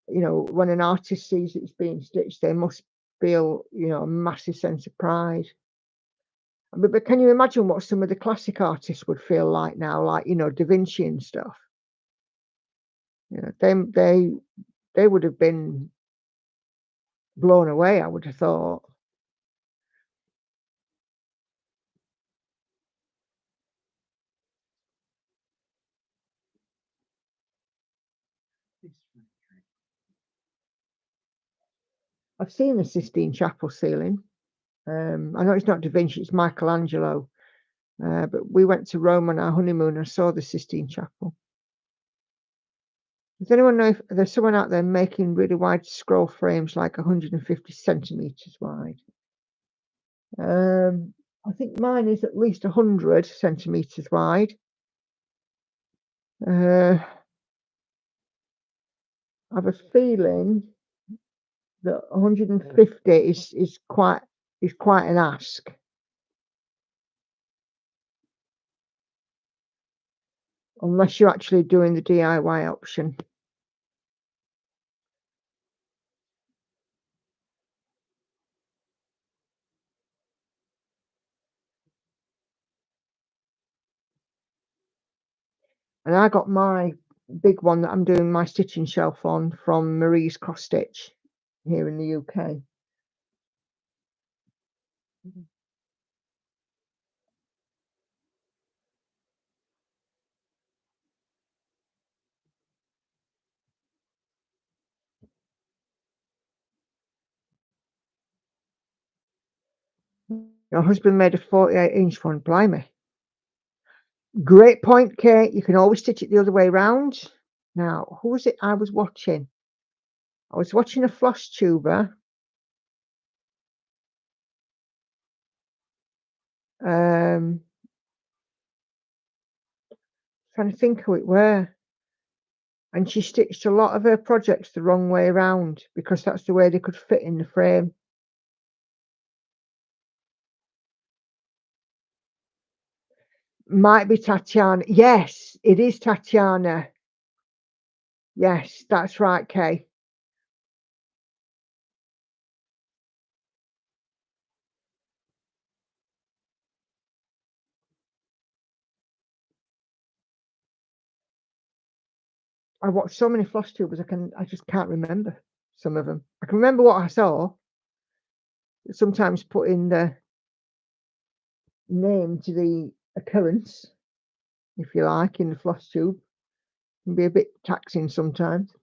you know, when an artist sees it's being stitched, they must feel, you know, a massive sense of pride. But can you imagine what some of the classic artists would feel like now, like, you know, Da Vinci and stuff? You know, they would have been blown away, I would have thought. I've seen the Sistine Chapel ceiling. I know it's not Da Vinci, it's Michelangelo. But we went to Rome on our honeymoon and saw the Sistine Chapel. Does anyone know if there's someone out there making really wide scroll frames like 150 centimeters wide? I think mine is at least 100 centimeters wide. I have a feeling that 150 is quite an ask. Unless you're actually doing the DIY option. And I got my big one that I'm doing my stitching shelf on from Marie's Cross Stitch here in the UK. Your husband made a 48-inch one, blimey. Great point, Kate. You can always stitch it the other way round. Now, who was it I was watching? I was watching a floss tuber. Trying to think who it were. And she stitched a lot of her projects the wrong way around because that's the way they could fit in the frame. Might be Tatiana. Yes, it is Tatiana. Yes, that's right, Kay. I watched so many floss tubers, I just can't remember some of them. I can remember what I saw. Sometimes put in the name to the occurrence, if you like, in the floss tube. Can be a bit taxing sometimes.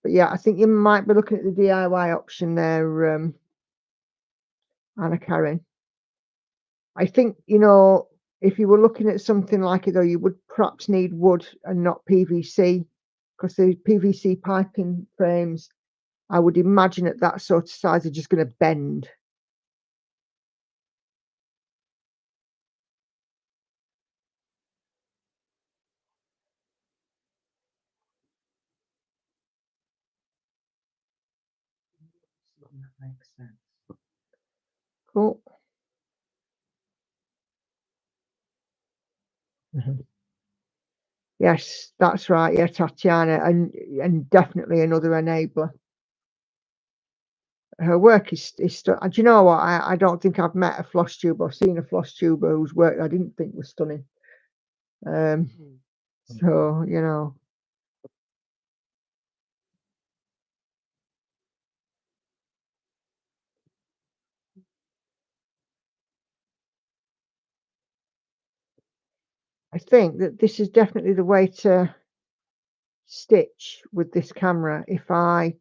But yeah, I think you might be looking at the DIY option there, Anna Karen. I think, you know, if you were looking at something like it, though, you would perhaps need wood and not PVC, because the PVC piping frames, I would imagine at that sort of size, are just going to bend. That makes sense. Cool. Yes, that's right. Yeah, Tatiana, and definitely another enabler. Her work is do you know what? I don't think I've met a floss tuber or seen a floss tuber whose work I didn't think was stunning. So, you know. I think that this is definitely the way to stitch with this camera. If I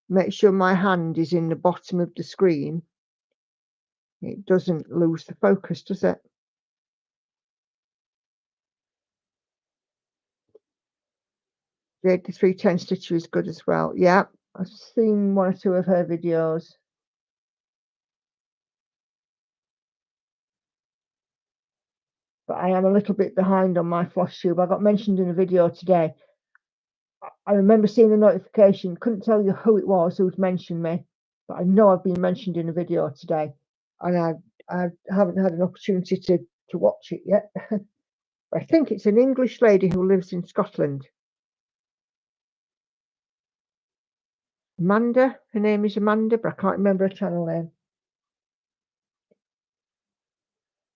make sure my hand is in the bottom of the screen, it doesn't lose the focus, does it? The 310 Stitcher is good as well. Yeah, I've seen one or two of her videos. But I am a little bit behind on my floss tube. I got mentioned in a video today. I remember seeing the notification, couldn't tell you who it was who'd mentioned me, but I know I've been mentioned in a video today, and I haven't had an opportunity to watch it yet. I think it's an English lady who lives in Scotland. Amanda, her name is Amanda, but I can't remember her channel name.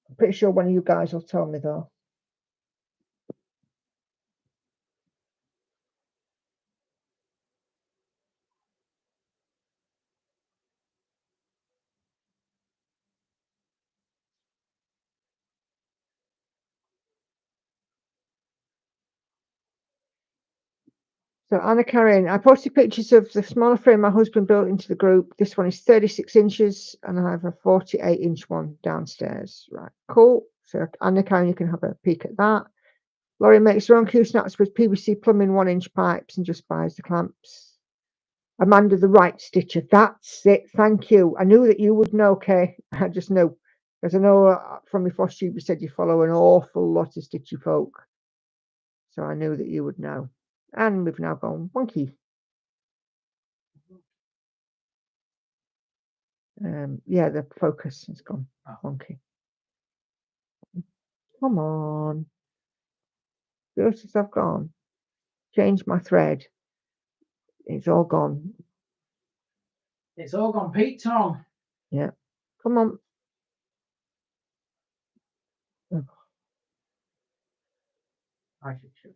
I'm pretty sure one of you guys will tell me though. So Anna Karen, I posted pictures of the smaller frame my husband built into the group. This one is 36 inches and I have a 48-inch one downstairs. Right, cool. So Anna Karen, you can have a peek at that. Laurie makes her own Q-snaps with PVC plumbing 1-inch pipes and just buys the clamps. Amanda, the right stitcher. That's it. Thank you. I knew that you would know, Kay. I just knew. Because I know from your floss tube you said you follow an awful lot of stitchy folk. So I knew that you would know. And we've now gone wonky. Yeah, the focus has gone wonky. Come on. Just as I've gone. Change my thread. It's all gone. It's all gone, Pete Tom. Yeah. Come on. Oh. I should show it.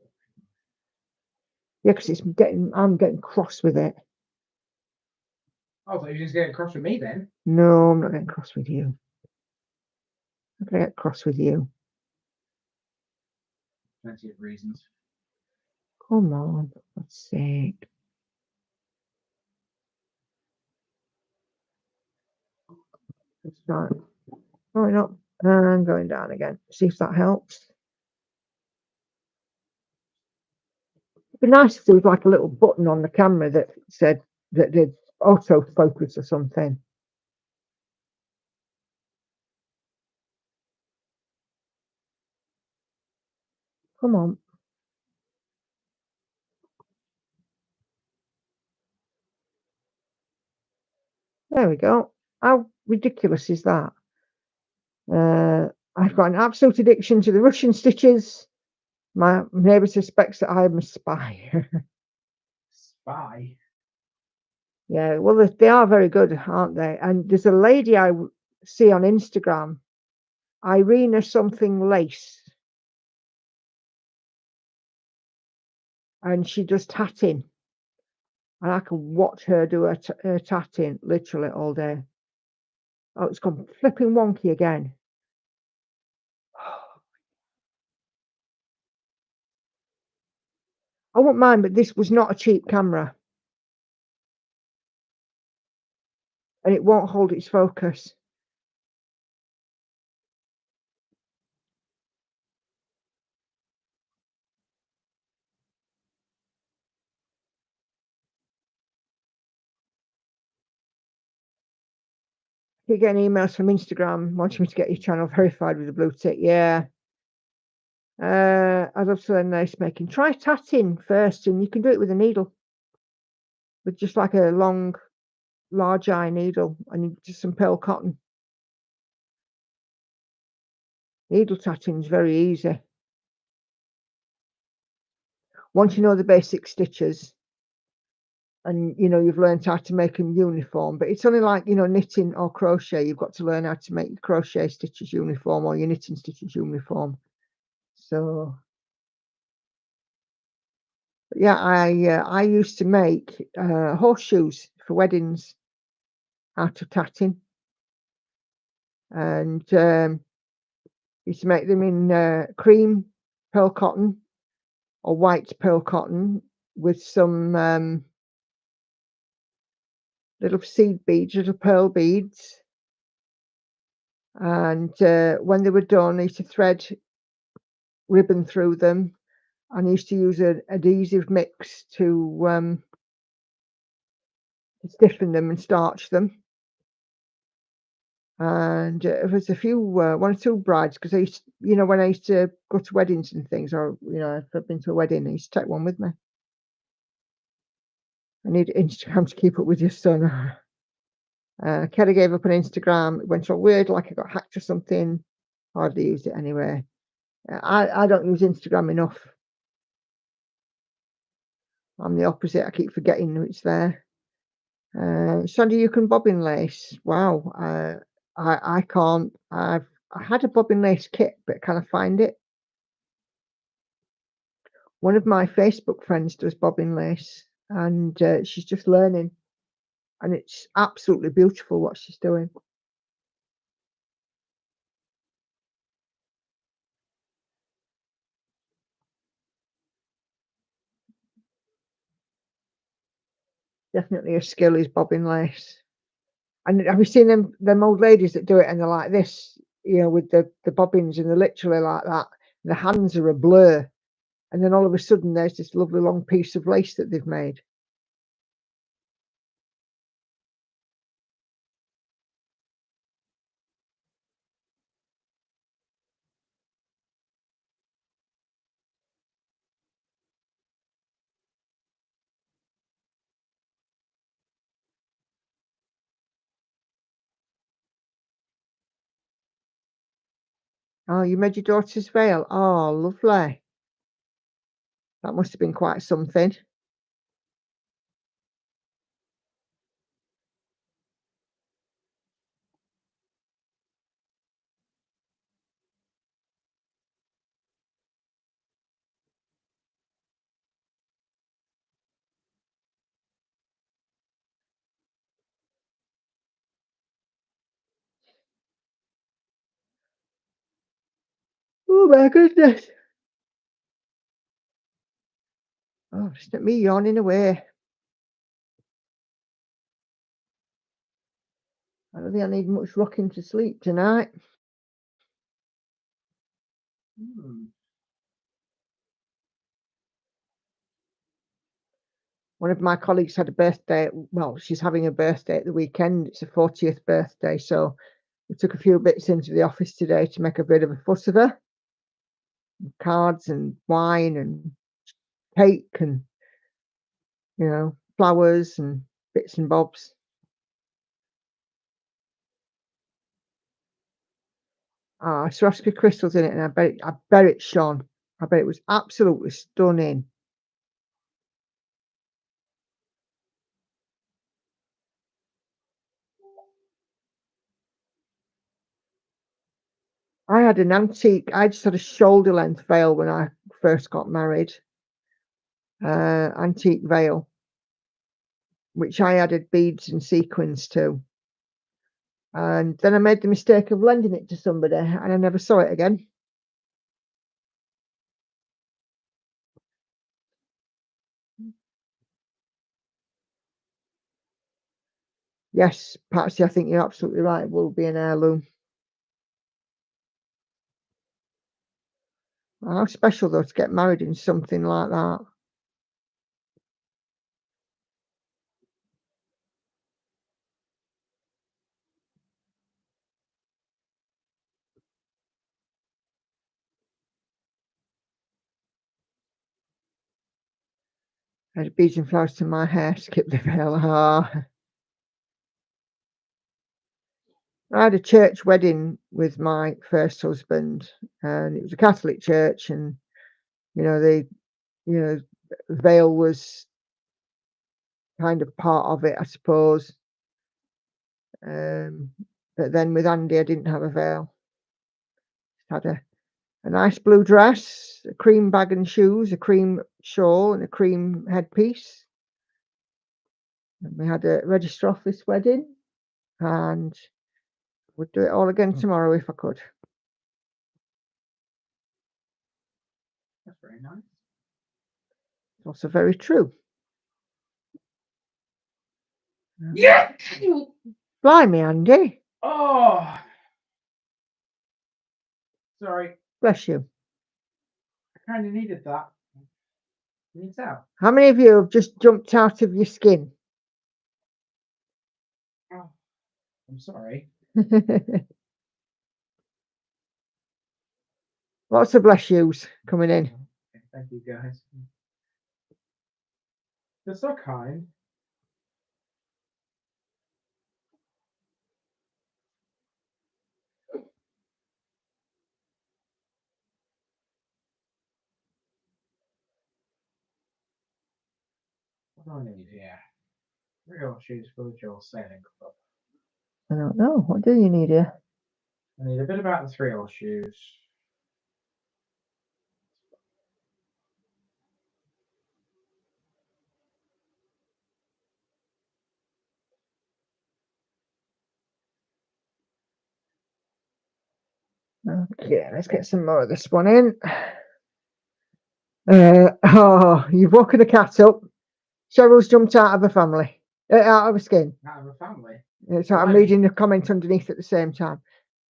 Yeah, because I'm getting cross with it. Oh, I thought you were just getting cross with me then. No, I'm not getting cross with you. I'm going to get cross with you. Plenty of reasons. Come on, for God's sake. Start going up and going down again. See if that helps. It'd be nice if there was like a little button on the camera that said that did autofocus or something. Come on. There we go. How ridiculous is that? I've got an absolute addiction to the Russian stitches. My neighbour suspects that I am a spy. Spy? Yeah, well, they are very good, aren't they? And there's a lady I see on Instagram, Irina something lace, and she does tatting. And I can watch her do her tatting literally all day. Oh, it's gone flipping wonky again. I wouldn't mind, but this was not a cheap camera. And it won't hold its focus. You're getting emails from Instagram wanting me to get your channel verified with a blue tick. Yeah. I'd love to learn lace making. Try tatting first, and you can do it with a needle. With just like a long, large eye needle, and just some pearl cotton. Needle tatting is very easy. once you know the basic stitches and you've learned how to make them uniform, but it's only like knitting or crochet. You've got to learn how to make your crochet stitches uniform or your knitting stitches uniform. So yeah, I used to make horseshoes for weddings out of tatting, and used to make them in cream pearl cotton or white pearl cotton with some little seed beads, little pearl beads. And when they were done, I used to thread ribbon through them, and I used to use an adhesive mix to stiffen them and starch them. And there was a few, one or two brides, because I used, when I used to go to weddings and things, or if I've been to a wedding, I used to take one with me. I need Instagram to keep up with your son. Kelly gave up on Instagram. It went all weird, like I got hacked or something. Hardly use it anyway. I don't use Instagram enough. I'm the opposite. I keep forgetting it's there. Sandy, you can bobbin lace. Wow. I can't. I had a bobbin lace kit, but can I find it? One of my Facebook friends does bobbin lace, and she's just learning, and it's absolutely beautiful what she's doing. Definitely a skill is bobbin lace. And have you seen them old ladies that do it and they're like this, with the bobbins, and they're literally like that. And the hands are a blur, and then all of a sudden there's this lovely long piece of lace that they've made. Oh, you made your daughter's veil. Oh, lovely. That must have been quite something. Oh my goodness. Oh, just at me yawning away. I don't think I need much rocking to sleep tonight. Hmm. One of my colleagues had a birthday. Well, she's having a birthday at the weekend. It's her 40th birthday. So we took a few bits into the office today to make a bit of a fuss of her. Cards and wine and cake and, flowers and bits and bobs. Swarovski crystals in it, and I bet it shone. I bet it was absolutely stunning. I just had a shoulder length veil when I first got married. Antique veil, which I added beads and sequins to. And then I made the mistake of lending it to somebody, and I never saw it again. Yes, Patsy, I think you're absolutely right. It will be an heirloom. How special though to get married in something like that. I had beads and flowers to my hair, skip the veil. I had a church wedding with my first husband, and it was a Catholic church, and they, you know, veil was kind of part of it, I suppose. But then with Andy, I didn't have a veil. Just had a nice blue dress, a cream bag and shoes, a cream shawl, and a cream headpiece. And we had a register office wedding, and would do it all again tomorrow if I could. That's very nice. It's also very true. Yeah. Blimey, Andy. Oh. Sorry. Bless you. I kind of needed that. Can you tell? How many of you have just jumped out of your skin? Oh, I'm sorry. Lots of bless yous coming in. Okay, thank you, guys. They're so kind. What do I need here? Real shoes for the Joel Sailing Club. I don't know. What do you need here? I need a bit about the 3L shoes. Okay, let's get some more of this one in. Oh, you've woken the cat up. Cheryl's jumped out of a family, out of a skin. Out of a family. So I'm reading the comment underneath at the same time.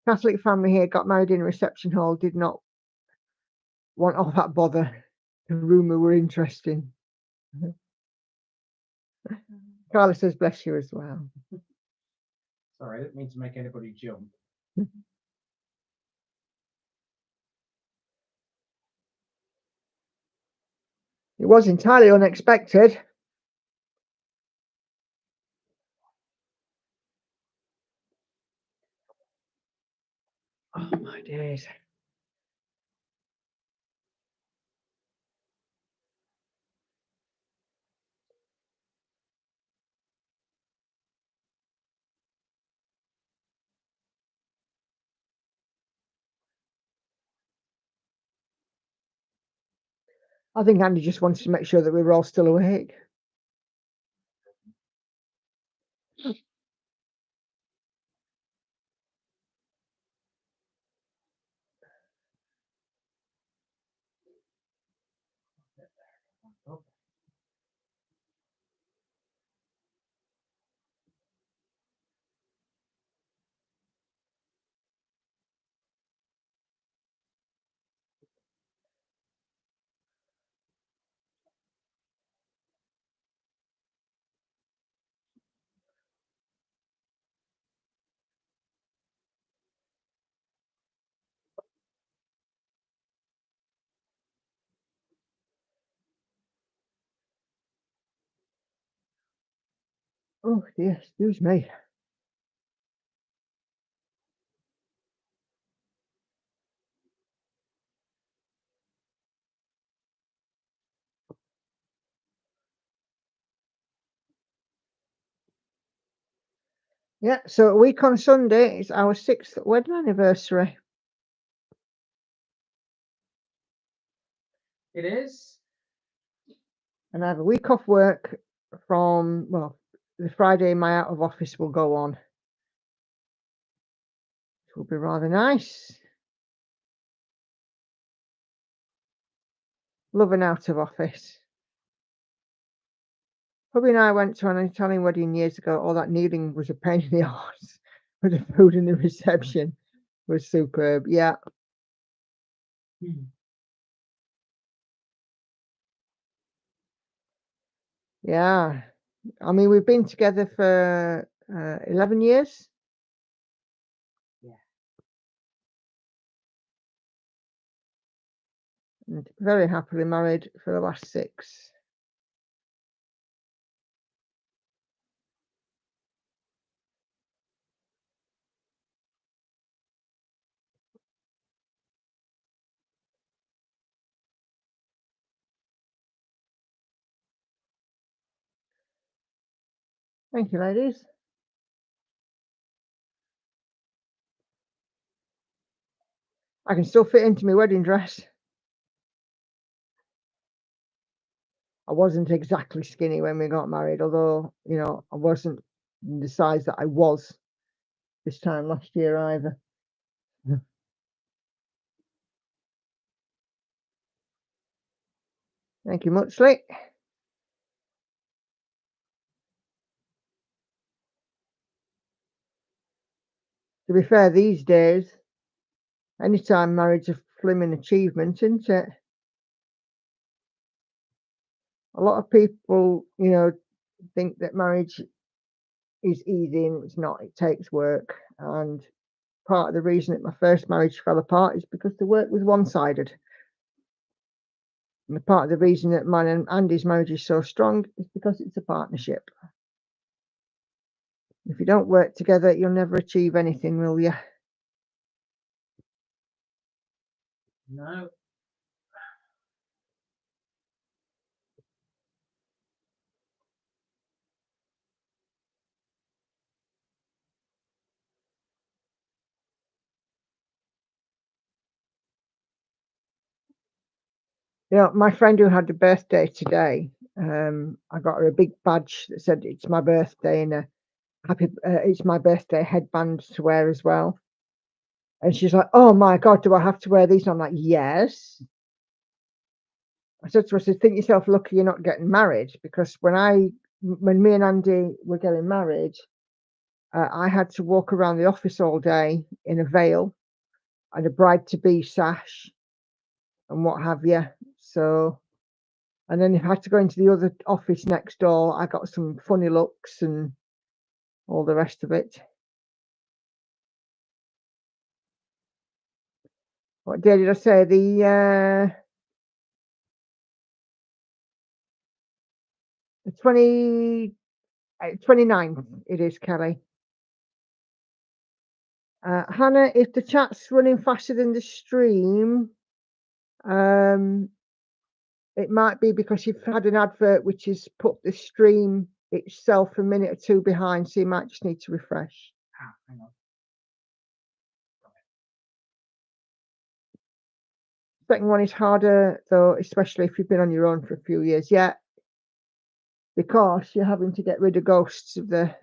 Catholic family here got married in a reception hall, did not want all that bother. The rumour were interesting. Carla says, bless you as well. Sorry, I didn't mean to make anybody jump. It was entirely unexpected. Oh my days. I think Andy just wanted to make sure that we were all still awake. Oh dear, excuse me. Yeah, so a week on Sunday is our 6th wedding anniversary. It is. And I have a week off work from, well, the Friday my out of office will go on. It will be rather nice. Love an out of office. Hubby and I went to an Italian wedding years ago. All that kneeling was a pain in the arse. But the food and the reception was superb. Yeah. Yeah. I mean, we've been together for 11 years. Yeah. And very happily married for the last 6. Thank you, ladies. I can still fit into my wedding dress. I wasn't exactly skinny when we got married, although, you know, I wasn't the size that I was this time last year either. Thank you, Muchly. To be fair, these days, anytime marriage is a flimmin' achievement, isn't it? A lot of people, you know, think that marriage is easy and it's not. It takes work. And part of the reason that my first marriage fell apart is because the work was one-sided. And the part of the reason that mine and Andy's marriage is so strong is because it's a partnership. If you don't work together, you'll never achieve anything, will you? No. You know, my friend who had a birthday today, I got her a big badge that said it's my birthday and a it's my birthday headband to wear as well. And she's like, "Oh my God, do I have to wear these?" I'm like, "Yes." I said to her, I said, "Think yourself lucky you're not getting married, because when me and Andy were getting married, I had to walk around the office all day in a veil and a bride-to-be sash and what have you. So, and then if I had to go into the other office next door, I got some funny looks and all the rest of it." What day did I say? The 29th it is, Kelly. Hannah, if the chat's running faster than the stream, um, it might be because you've had an advert which has put the stream itself a minute or two behind, so you might just need to refresh. Hang on. Second one is harder though, especially if you've been on your own for a few years. Yeah, because you're having to get rid of ghosts of the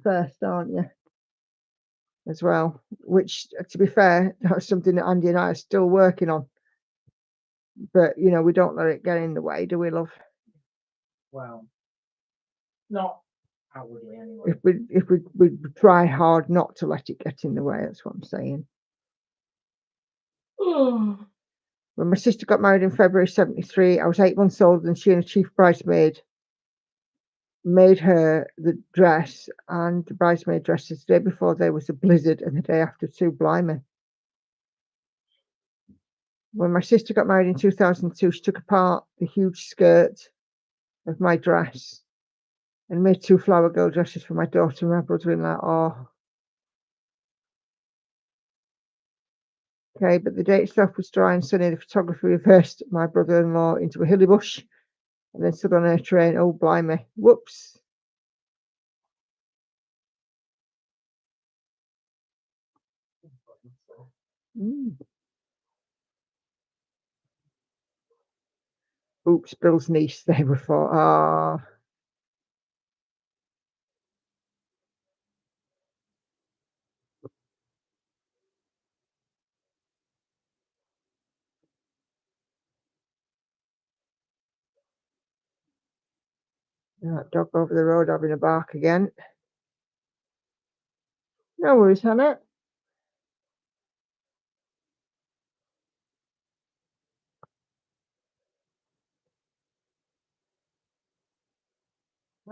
first, aren't you? As well, which, to be fair, that's something that Andy and I are still working on. But you know, we don't let it get in the way, do we, love? Well, not outwardly anyway. If we try hard not to let it get in the way, that's what I'm saying. When my sister got married in February '73, I was 8 months old, and she and a chief bridesmaid made her the dress, and the bridesmaid dresses the day before there was a blizzard, and the day after too. Blimey. When my sister got married in 2002, she took apart the huge skirt of my dress and made 2 flower girl dresses for my daughter and my brother-in-law. Oh, okay, but the day itself was dry and sunny. The photographer reversed my brother-in-law into a hilly bush and then stood on her train. Oh, blimey. Whoops. Oops, Bill's niece, they were for. Ah. That dog over the road having a bark again. No worries, Hannah.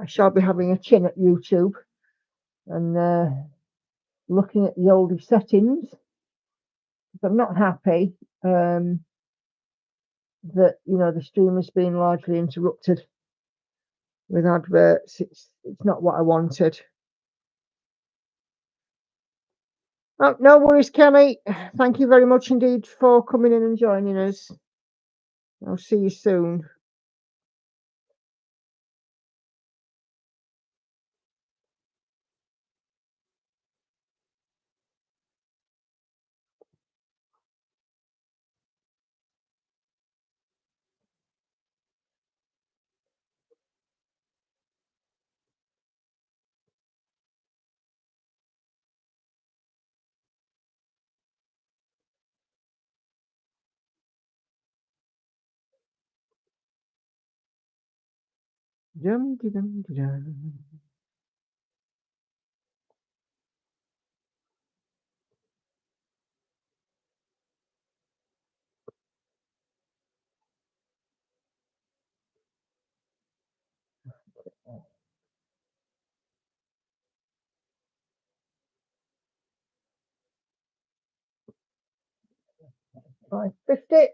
I shall be having a chin at YouTube and looking at the oldie settings. I'm not happy that, you know, the stream has been largely interrupted with adverts. It's not what I wanted. Oh, no worries, Kelly. Thank you very much indeed for coming in and joining us. I'll see you soon. Dum-de-dum-de-dum. $5.50.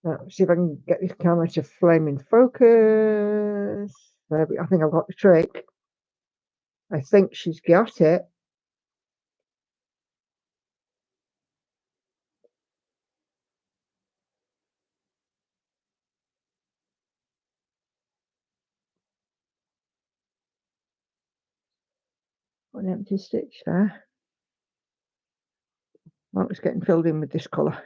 Right, see if I can get this camera to flame in focus. There I think I've got the trick. I think she's got it. An empty stitch there. Well, it's getting filled in with this colour.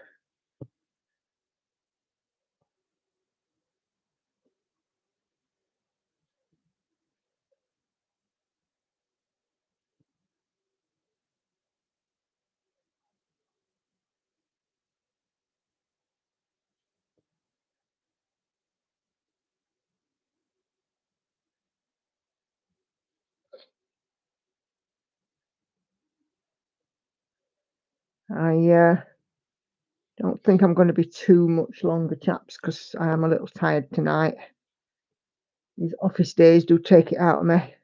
I don't think I'm going to be too much longer, chaps, because I am a little tired tonight. These office days do take it out of me.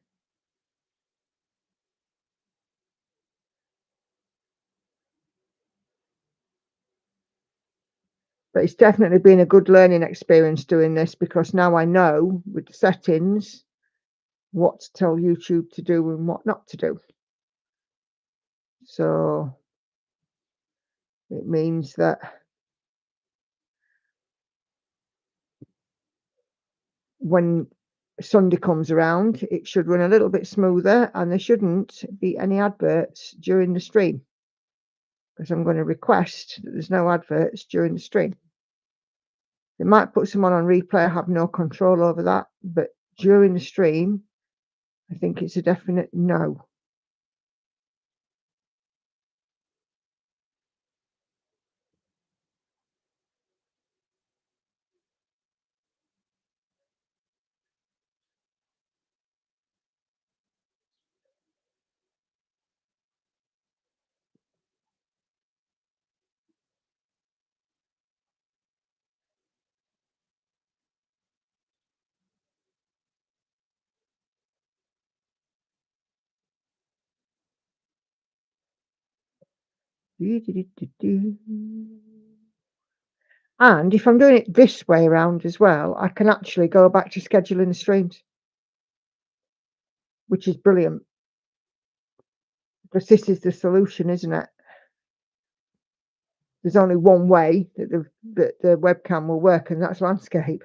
But it's definitely been a good learning experience doing this, because now I know with the settings what to tell YouTube to do and what not to do. So it means that when Sunday comes around, it should run a little bit smoother, and there shouldn't be any adverts during the stream, because I'm going to request that there's no adverts during the stream. They might put someone on replay. I have no control over that, but during the stream, I think it's a definite no. And if I'm doing it this way around as well, I can actually go back to scheduling the streams, which is brilliant, because this is the solution, isn't it? There's only one way that the webcam will work, and that's landscape.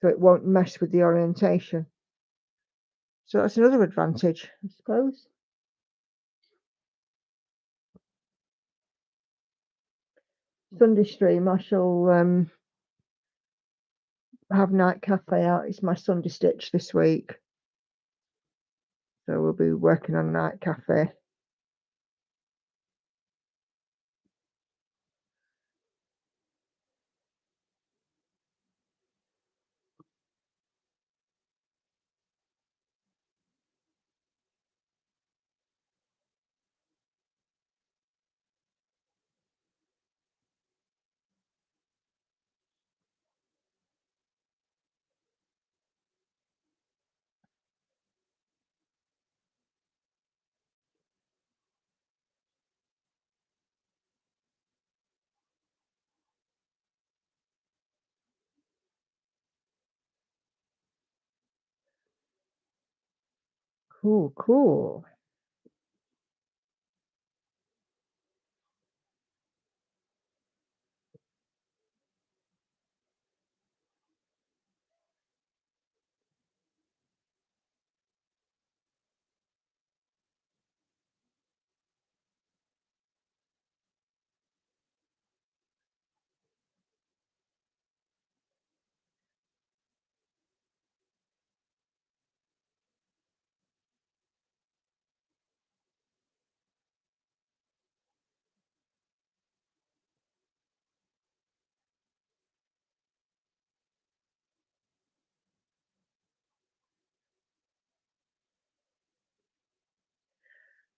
So it won't mess with the orientation. So that's another advantage, I suppose. Sunday stream, I shall have Night Cafe out. It's my Sunday stitch this week. So we'll be working on Night Cafe. Cool, cool.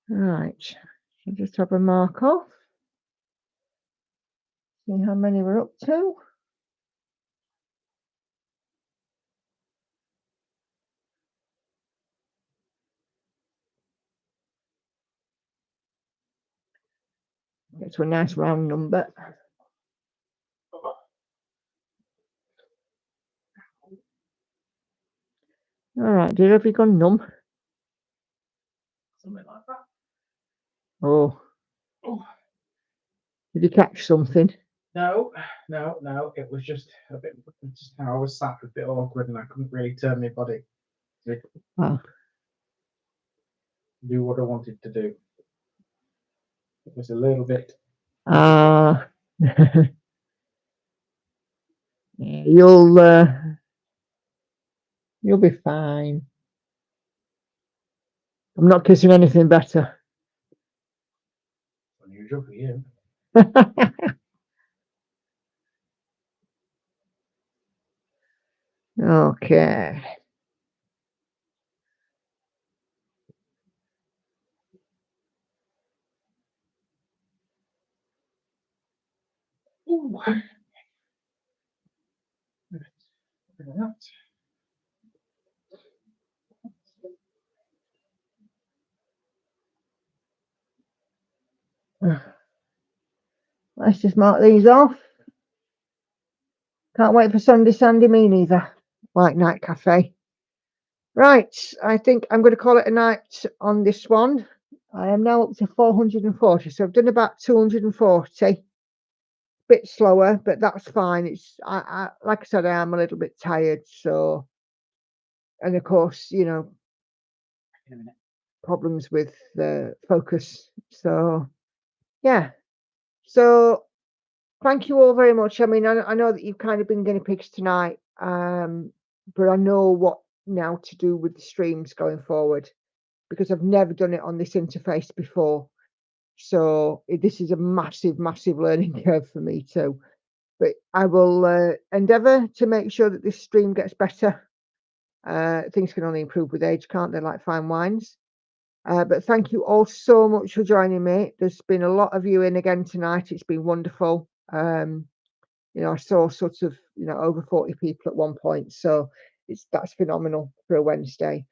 Right, so just have a mark off. See how many we're up to. Get to a nice round number. All right, dear, have you gone numb? Something like that. Oh. Oh. Did you catch something? No. It was just a bit. Just how I was sat, a bit awkward, and I couldn't really turn my body to do what I wanted to do. It was a little bit. You'll be fine. I'm not kissing anything better. Unusual for you. Okay. Ooh. Let's just mark these off. Can't wait for Sunday Sandy, me neither. Like Night Cafe. Right, I think I'm going to call it a night on this one. I am now up to 440, so I've done about 240. Bit slower, but that's fine. It's I like I said, I am a little bit tired, so, and of course, you know, problems with the focus. So yeah. So thank you all very much. I mean, I know that you've kind of been guinea pigs tonight, but I know what now to do with the streams going forward, because I've never done it on this interface before. So this is a massive learning curve for me too. But I will endeavour to make sure that this stream gets better. Things can only improve with age, can't they? Like fine wines. But thank you all so much for joining me. There's been a lot of you in again tonight. It's been wonderful. You know, I saw sort of, you know, over 40 people at one point. So that's phenomenal for a Wednesday.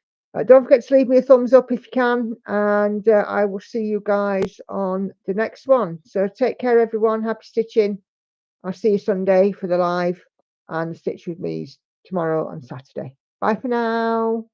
Don't forget to leave me a thumbs up if you can. And I will see you guys on the next one. So take care, everyone. Happy stitching. I'll see you Sunday for the live, and Stitch with Me's tomorrow and Saturday. Bye for now.